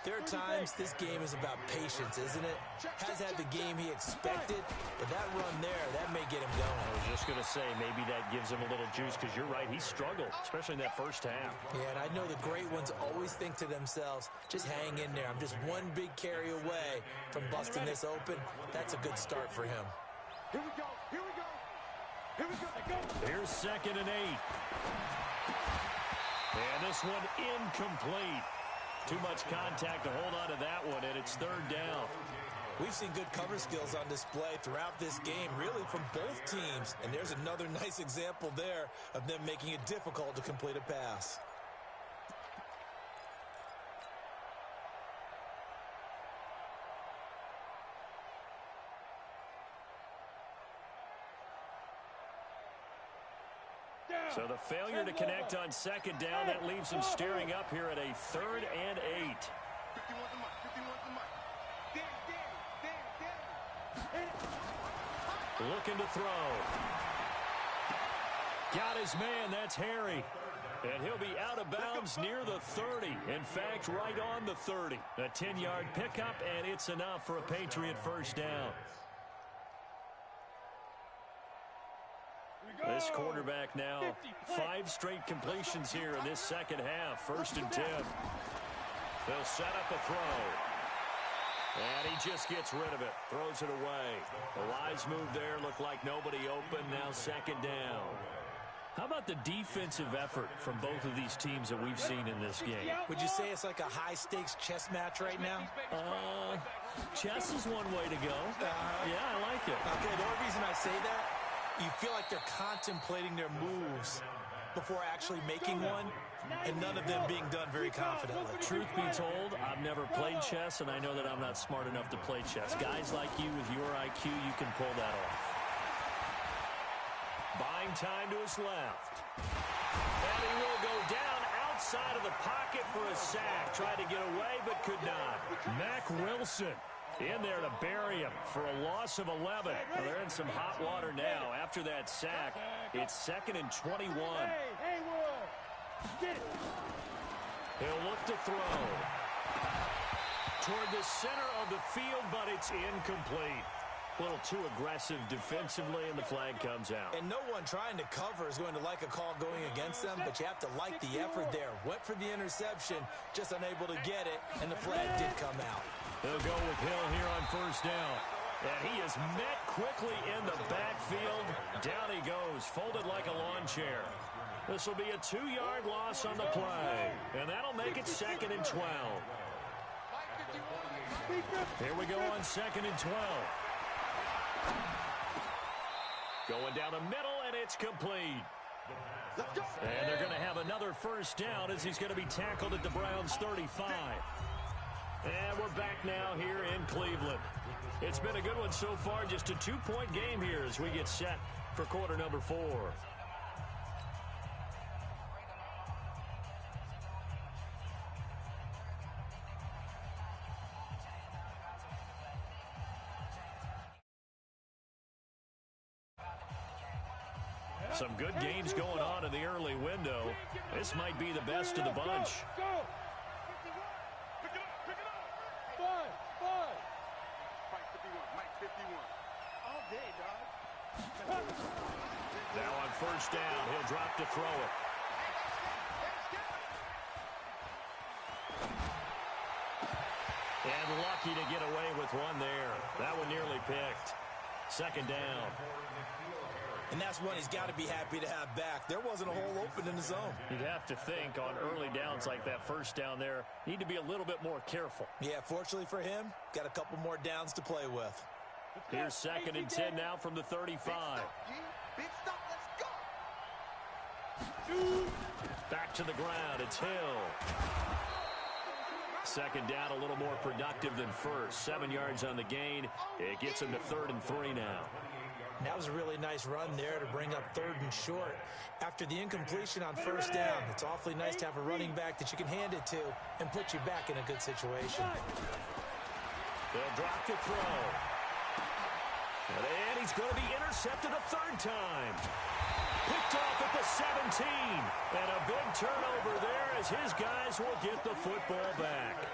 there are times this game is about patience, isn't it? Has had the game he expected, but that run there, that may get him going. I was just going to say, maybe that gives him a little juice because you're right, he struggled, especially in that 1st half. Yeah, and I know the great ones always think to themselves, just hang in there. I'm just one big carry away from busting this open. That's a good start for him. Here we go. Here we go. Here we go. Here's 2nd and 8. And this one incomplete. Too much contact to hold on to that one, and it's 3rd down. We've seen good cover skills on display throughout this game, really from both teams. And there's another nice example there of them making it difficult to complete a pass. So the failure to connect on 2nd down, that leaves them staring up here at a 3rd and 8. 51's the mic. 51's the mic. Looking to throw. Got his man, that's Harry. And he'll be out of bounds near the 30. In fact, right on the 30. A 10-yard pickup, and it's enough for a Patriot 1st down. This quarterback now, 5 straight completions here in this 2nd half. 1st and 10. They'll set up a throw. And he just gets rid of it. Throws it away. The wise move there. Looked like nobody open. Now 2nd down. How about the defensive effort from both of these teams that we've seen in this game? Would you say it's like a high-stakes chess match right now? Chess is one way to go. Yeah, I like it. Okay, the only reason I say that, you feel like they're contemplating their moves before actually making one, and none of them being done very confidently. Truth be told, I've never played chess, and I know that I'm not smart enough to play chess. Guys like you with your IQ, you can pull that off. Buying time to his left. And he will go down outside of the pocket for a sack. Tried to get away, but could not. Mack Wilson in there to bury him for a loss of 11. Well, they're in some hot water now. After that sack, it's 2nd and 21. He'll look to throw toward the center of the field, but it's incomplete. A little too aggressive defensively, and the flag comes out. And no one trying to cover is going to like a call going against them, but you have to like the effort there. Went for the interception, just unable to get it, and the flag did come out. They'll go with Hill here on 1st down. And he is met quickly in the backfield. Down he goes, folded like a lawn chair. This will be a 2-yard loss on the play. And that'll make it 2nd and 12. Here we go on 2nd and 12. Going down the middle, and it's complete. And they're going to have another first down as he's going to be tackled at the Browns 35. And we're back now here in Cleveland. It's been a good one so far, just a 2-point game here as we get set for quarter number 4. Some good games going on in the early window. This might be the best of the bunch. Go! Pick it up! Pick it up! 5. Mike 51. Mike 51. All day, dog. Now on first down, he'll drop to throw it. And lucky to get away with one there. That one nearly picked. Second down. And that's one he's got to be happy to have back. There wasn't a hole open in the zone. You'd have to think on early downs like that first down there, need to be a little bit more careful. Yeah, fortunately for him, got a couple more downs to play with. Here's 2nd and 10 now from the 35. Big stop. Let's go! Back to the ground. It's Hill. Second down, a little more productive than first. 7 yards on the gain. It gets him to 3rd and 3 now. And that was a really nice run there to bring up 3rd and short. After the incompletion on first down, it's awfully nice to have a running back that you can hand it to and put you back in a good situation. They'll drop to throw. And he's going to be intercepted a 3rd time. Picked off at the 17. And a big turnover there as his guys will get the football back.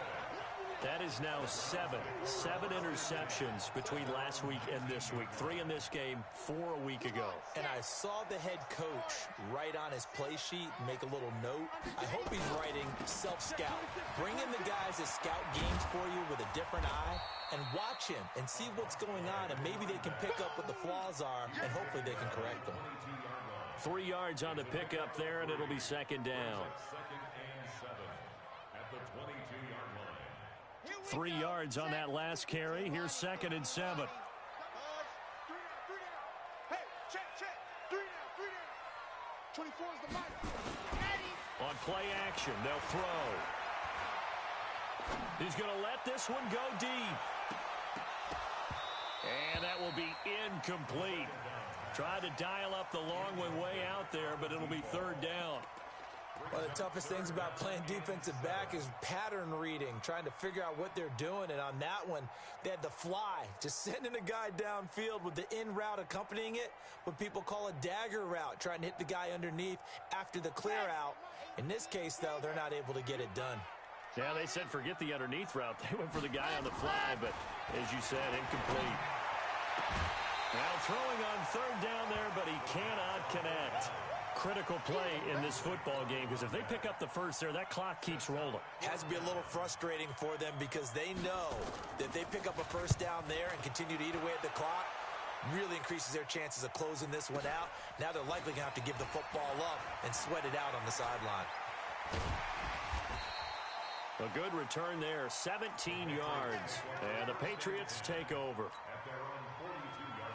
That is now 7 interceptions between last week and this week. 3 in this game, 4 a week ago. And I saw the head coach write on his play sheet, make a little note. I hope he's writing self-scout. Bring in the guys that scout games for you with a different eye and watch him and see what's going on, and maybe they can pick up what the flaws are, and hopefully they can correct them. 3 yards on the pickup there, and it'll be 2nd down. 2nd and 7 at the 22-yard line. 3 yards on that last carry. Here's 2nd and 7. 3 down. Hey, check. 3 down. 24 is the mic. On play action, they'll throw. He's going to let this one go deep. And that will be incomplete. Tried to dial up the long one way out there, but it'll be 3rd down. One of the toughest things about playing defensive back is pattern reading, trying to figure out what they're doing. And on that one, they had the fly, just sending a guy downfield with the in route accompanying it, what people call a dagger route, trying to hit the guy underneath after the clear out. In this case, though, they're not able to get it done. Yeah, they said forget the underneath route. They went for the guy on the fly, but as you said, incomplete. Now throwing on 3rd down there, but he cannot connect. Critical play in this football game, because if they pick up the first there, that clock keeps rolling. Has to be a little frustrating for them because they know that if they pick up a first down there and continue to eat away at the clock, really increases their chances of closing this one out. Now they're likely going to have to give the football up and sweat it out on the sideline. A good return there, 17 yards. And the Patriots take over. At their own 42-yard line.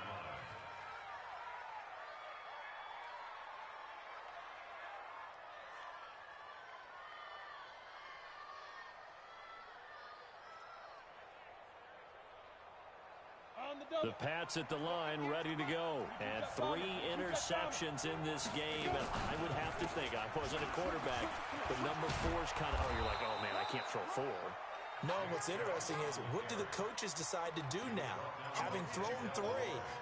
The Pats at the line, ready to go. And 3 interceptions in this game. And I would have to think, I wasn't a quarterback, but number 4 is kind of, you're like, oh, man, I can't throw 4. No, what's interesting is, what do the coaches decide to do now? Having thrown 3,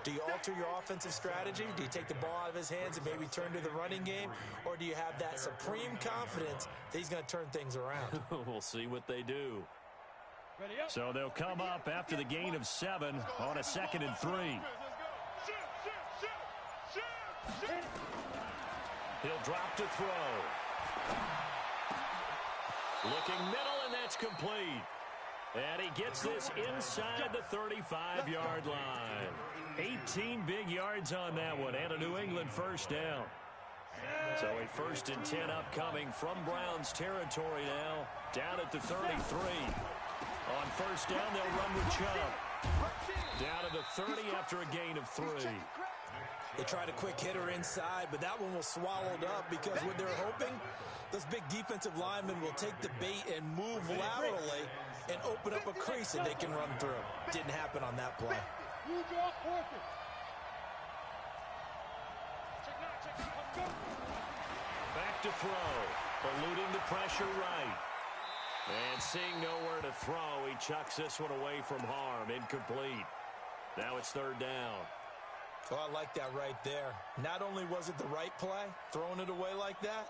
do you alter your offensive strategy? Do you take the ball out of his hands and maybe turn to the running game? Or do you have that supreme confidence that he's going to turn things around? We'll see what they do. So they'll come up after the gain of 7 on a 2nd and 3. He'll drop to throw. Looking middle, and that's complete. And he gets this inside the 35-yard line. 18 big yards on that one, and a New England first down. So a 1st and 10 upcoming from Browns territory now, down at the 33. On first down, they'll run with Chubb. Down to the 30 after a gain of 3. They tried a quick hitter inside, but that one was swallowed up because what they're hoping, those big defensive linemen will take the bait and move laterally and open up a crease that they can run through. Didn't happen on that play. You draw forfeit. Back to throw. Eluding the pressure right. And seeing nowhere to throw, he chucks this one away from harm. Incomplete. Now it's third down. Oh, I like that right there. Not only was it the right play, throwing it away like that,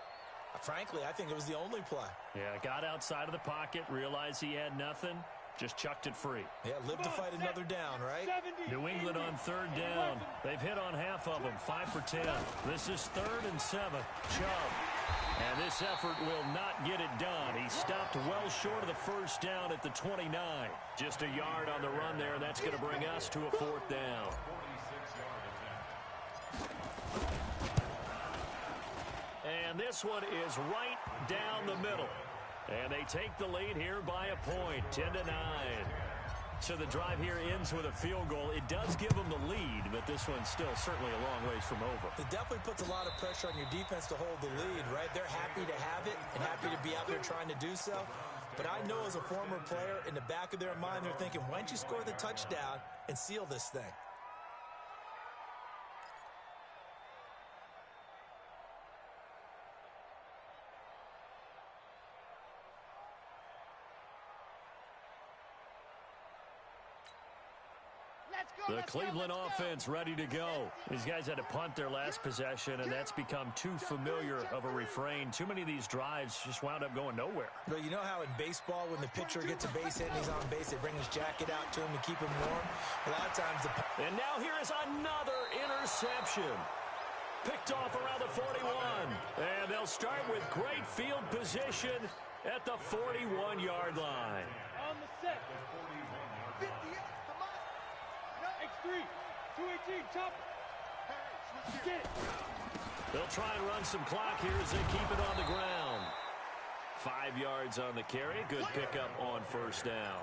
frankly, I think it was the only play. Yeah, got outside of the pocket, realized he had nothing, just chucked it free. Yeah, live to fight another down, right? New England on third down. They've hit on half of them, 5 for 10. This is 3rd and 7. Chubb. And this effort will not get it done. He stopped well short of the first down at the 29. Just a yard on the run there. That's going to bring us to a 4th down. And this one is right down the middle. And they take the lead here by a point, 10-9. So the drive here ends with a field goal. It does give them the lead, but this one's still certainly a long ways from over. It definitely puts a lot of pressure on your defense to hold the lead, right? They're happy to have it and happy to be out there trying to do so. But I know as a former player, in the back of their mind, they're thinking, why don't you score the touchdown and seal this thing? The Cleveland offense ready to go. These guys had to punt their last possession, and that's become too familiar of a refrain. Too many of these drives just wound up going nowhere. But you know how in baseball, when the pitcher gets a base hit and he's on base, they bring his jacket out to him to keep him warm? A lot of times And now here is another interception. Picked off around the 41. And they'll start with great field position at the 41-yard line. On the set. 50 X3, 218, chop. Get it. They'll try and run some clock here as they keep it on the ground. 5 yards on the carry. Good pickup on first down.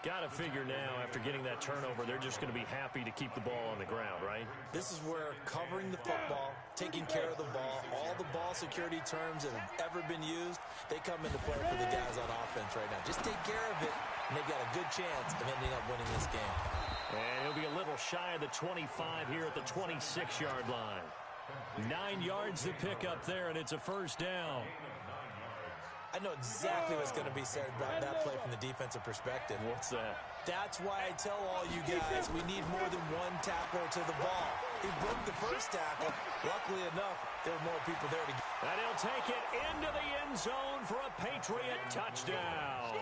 Got to figure now, after getting that turnover, they're just going to be happy to keep the ball on the ground, right? This is where covering the football, taking care of the ball, all the ball security terms that have ever been used, they come into play for the guys on offense right now. Just take care of it, and they've got a good chance of ending up winning this game. And he'll be a little shy of the 25 here at the 26-yard line. 9 yards to pick up there, and it's a first down. I know exactly what's going to be said about that play from the defensive perspective. What's that? That's why I tell all you guys we need more than one tackler to the ball. He broke the first tackle. Luckily enough, there were more people there to get. And he'll take it into the end zone for a Patriot touchdown.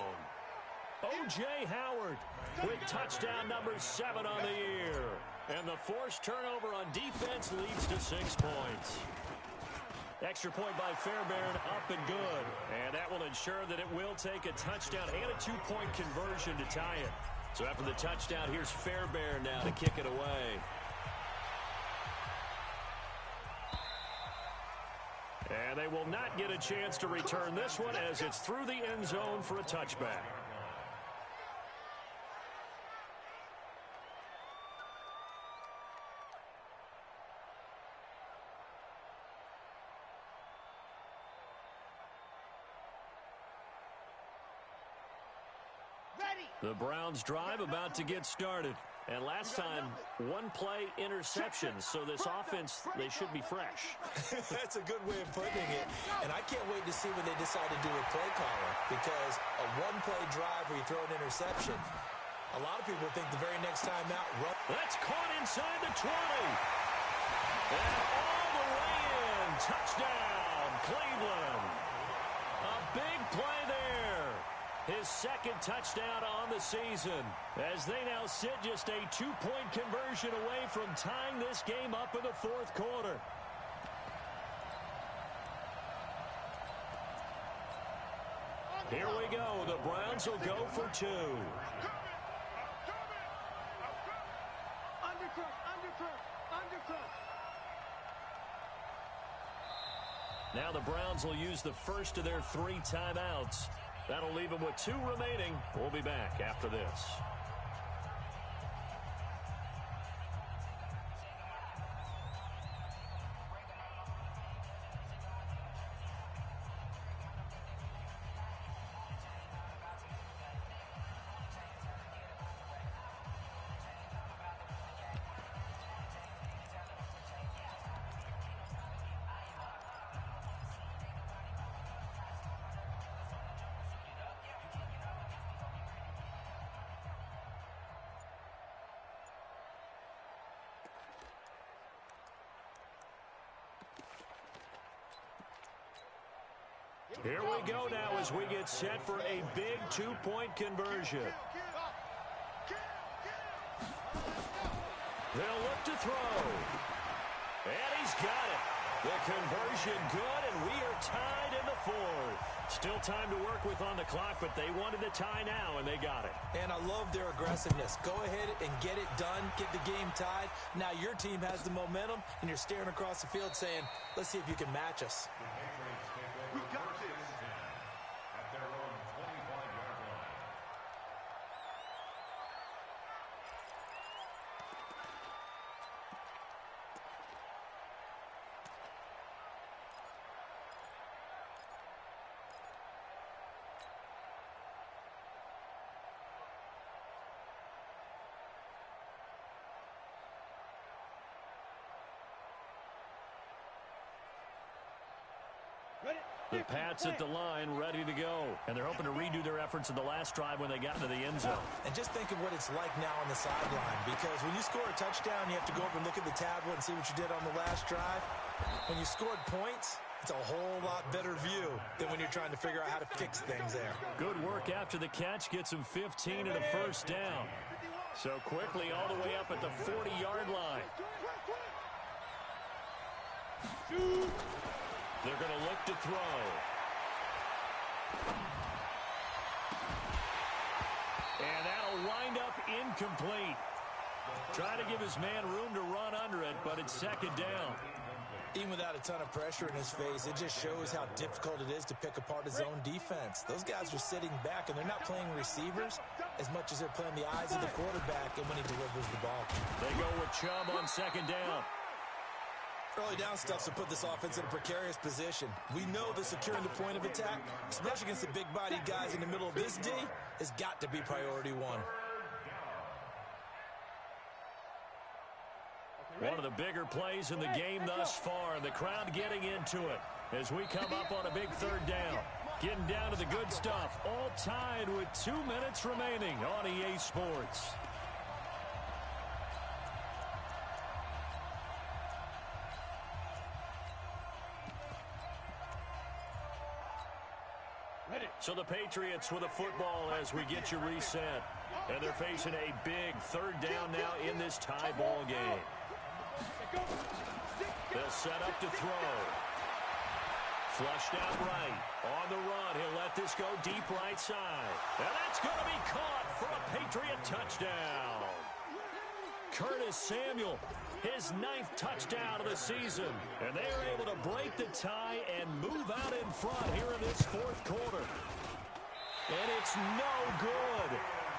O.J. Howard with touchdown number 7 on the year. And the forced turnover on defense leads to 6 points. Extra point by Fairbairn, up and good. And that will ensure that it will take a touchdown and a 2-point conversion to tie it. So after the touchdown, here's Fairbairn now to kick it away. And they will not get a chance to return this one as it's through the end zone for a touchback. The Browns drive about to get started. And last time, 1-play interception. So this offense, they should be fresh. That's a good way of putting it. And I can't wait to see what they decide to do with play caller. Because a 1-play drive where you throw an interception, a lot of people think the very next time out, run. That's caught inside the 20. And all the way in. Touchdown, Cleveland. A big play there. His second touchdown on the season as they now sit just a 2-point conversion away from tying this game up in the fourth quarter. Here we go. The Browns will go for 2. Now the Browns will use the first of their 3 timeouts. That'll leave them with 2 remaining. We'll be back after this. Here we go now as we get set for a big two-point conversion. They'll look to throw. And he's got it. The conversion good, and we are tied in the fourth. Still time to work with on the clock, but they wanted a tie now, and they got it. And I love their aggressiveness. Go ahead and get it done. Get the game tied. Now your team has the momentum, and you're staring across the field saying, let's see if you can match us. We got this. At their own 25-yard line. The Pats at the line, ready to go. And they're hoping to redo their efforts in the last drive when they got into the end zone. And just think of what it's like now on the sideline, because when you score a touchdown, you have to go over and look at the tablet and see what you did on the last drive. When you scored points, it's a whole lot better view than when you're trying to figure out how to fix things there. Good work after the catch. Gets him 15 and a first down. So quickly all the way up at the 40-yard line. They're going to look to throw. And that'll wind up incomplete. Try to give his man room to run under it, but it's second down. Even without a ton of pressure in his face, it just shows how difficult it is to pick apart his own defense. Those guys are sitting back, and they're not playing receivers as much as they're playing the eyes of the quarterback and when he delivers the ball. They go with Chubb on second down. Early down stuffs will put this offense in a precarious position. We know that securing the point of attack, especially against the big-bodied guys in the middle of this D, has got to be priority one. One of the bigger plays in the game thus far, and the crowd getting into it as we come up on a big third down. Getting down to the good stuff, all tied with 2 minutes remaining on EA Sports. So the Patriots with a football as we get you reset. And they're facing a big third down now in this tie ball game. They'll set up to throw. Flushed out right. On the run, he'll let this go deep right side. And that's going to be caught for a Patriot touchdown. Curtis Samuel, his 9th touchdown of the season. And they are able to break the tie and move out in front here in this fourth quarter. And it's no good.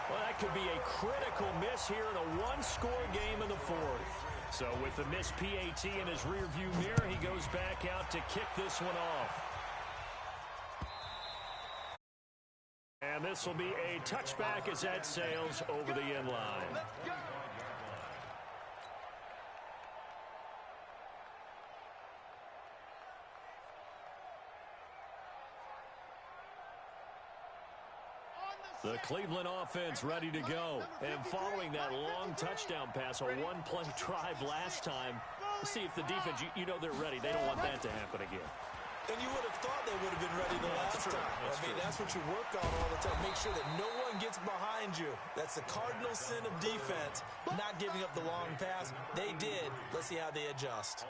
Well, that could be a critical miss here in a one-score game in the fourth. So with the missed PAT in his rearview mirror, he goes back out to kick this one off. And this will be a touchback as that sails over the end line. The Cleveland offense ready to go. And following that long touchdown pass, a one-play drive last time, see if the defense, you know they're ready. They don't want that to happen again. And you would have thought they would have been ready the last time. That's what you work on all the time. Make sure that no one gets behind you. That's the cardinal sin of defense, not giving up the long pass. They did. Let's see how they adjust.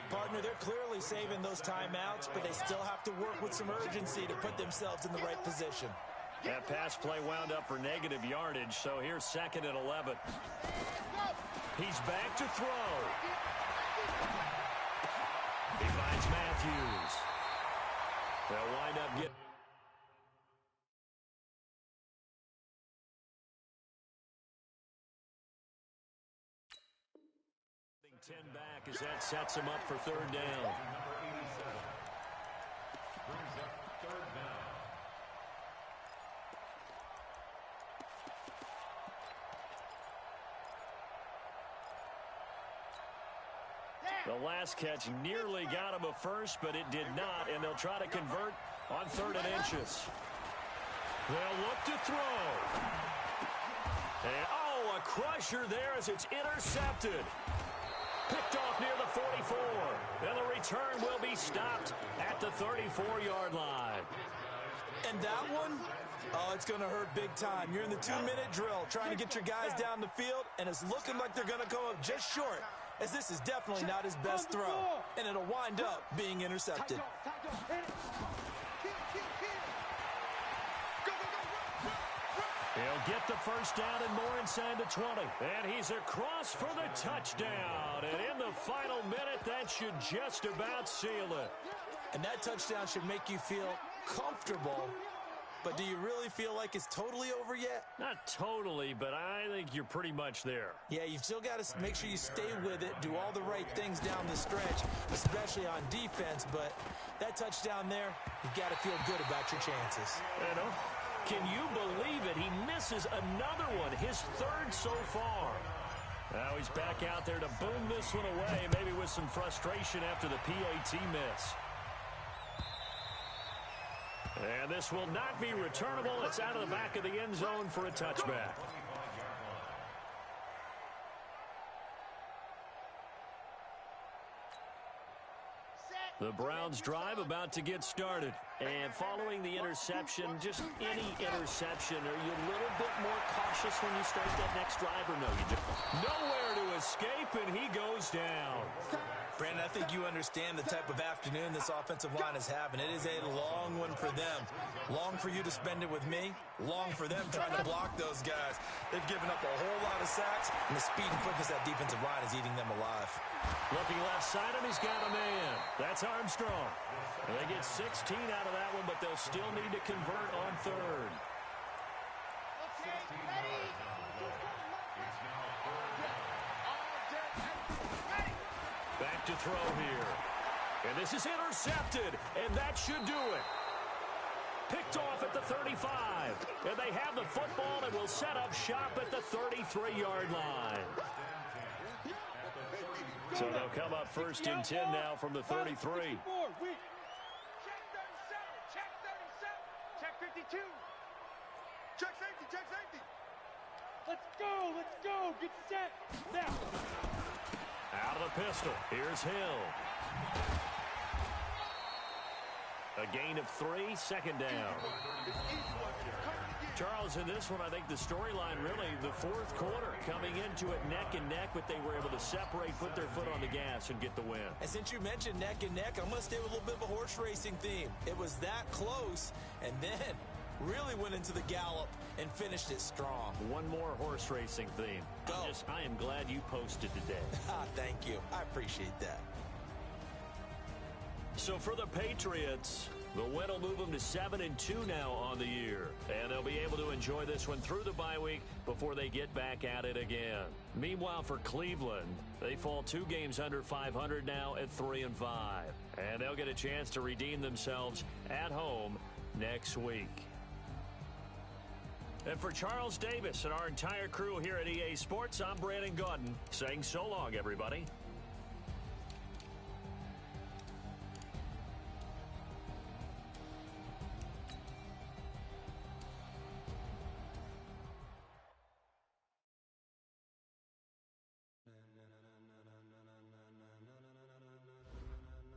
Partner, they're clearly saving those timeouts, but they still have to work with some urgency to put themselves in the right position. That pass play wound up for negative yardage, so here's 2nd and 11. He's back to throw. He finds Matthews. They'll wind up getting... 10 back as that sets him up for third down. Brings up third down. The last catch nearly got him a first, but it did not, and they'll try to convert on 3rd and inches. They'll look to throw. And, a crusher there as it's intercepted. Picked off near the 44. And the return will be stopped at the 34-yard line. And that one, oh, it's going to hurt big time. You're in the 2-minute drill trying to get your guys down the field, and it's looking like they're going to come up just short, as this is definitely not his best throw, and it'll wind up being intercepted. He'll get the first down and more inside the 20. And he's across for the touchdown. And in the final minute, that should just about seal it. And that touchdown should make you feel comfortable. But do you really feel like it's totally over yet? Not totally, but I think you're pretty much there. Yeah, you've still got to make sure you stay with it, do all the right things down the stretch, especially on defense. But that touchdown there, you've got to feel good about your chances. You know, can you believe it? He misses another one, his third so far. Now he's back out there to boom this one away, maybe with some frustration after the PAT miss. And this will not be returnable. It's out of the back of the end zone for a touchback. The Browns drive about to get started. And following the interception, just any interception, are you a little bit more cautious when you start that next drive, or no? You just nowhere to escape, and he goes down. Brandon, I think you understand the type of afternoon this offensive line is having. It is a long one for them. Long for you to spend it with me. Long for them trying to block those guys. They've given up a whole lot of sacks, and the speed and quickness of that defensive line is eating them alive. Looking left side, and he's got a man. That's Armstrong. And they get 16 out of that one, but they'll still need to convert on third. Okay, ready? Back to throw here. And this is intercepted, and that should do it. Picked off at the 35. And they have the football and will set up shop at the 33-yard line. So they'll come up first and 10 now from the 33. Check 37, check 37, check 52. Check safety. Let's go, get set, now. Out of the pistol, here's Hill. A gain of 3, second down. Charles, in this one, I think the storyline really, the fourth quarter, coming into it neck and neck, but they were able to separate, put their foot on the gas, and get the win. And since you mentioned neck and neck, I'm going to stay with a little bit of a horse racing theme. It was that close, and then really went into the gallop and finished it strong. One more horse racing theme. Go. I am glad you posted today. Thank you. I appreciate that. So for the Patriots, the win will move them to 7-2 now on the year. And they'll be able to enjoy this one through the bye week before they get back at it again. Meanwhile, for Cleveland, they fall 2 games under 500 now at 3-5. And they'll get a chance to redeem themselves at home next week. And for Charles Davis and our entire crew here at EA Sports, I'm Brandon Gaudin saying so long, everybody.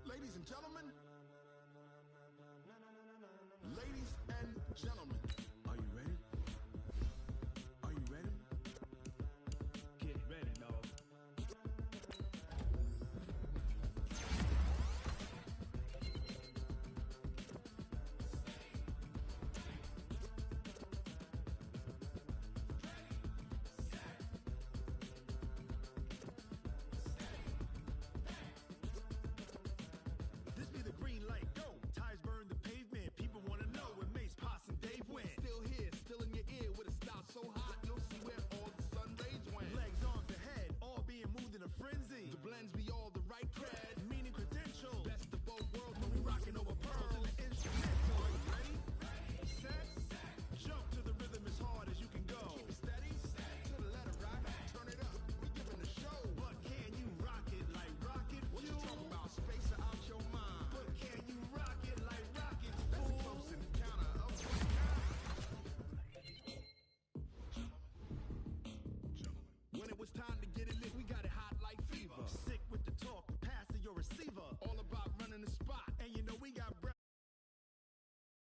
Ladies and gentlemen, are you ready? Are you ready? Get ready, dog. This be the green light, go. Tires burn the pavement. People want to know when Mace, Poss, and Dave went. Still here, still in your ear with a style so hot, you'll see where all the sun rays went. Legs, arms, the head, all being moved in a frenzy. The blends be all the right cred, meaning credentials. Best of both worlds when we rocking over pearls in the instrumental. Are you ready? Set. Jump to the rhythm as hard as you can go. Keep it steady. To the letter right. Turn it up. We giving the show. But can you rock it like rocket fuel? What you talking about? Space out your mind. But can you rock it like rocket fuel? That's a close encounter of when it was time to get it lit, we got it hot like fever. on the spot.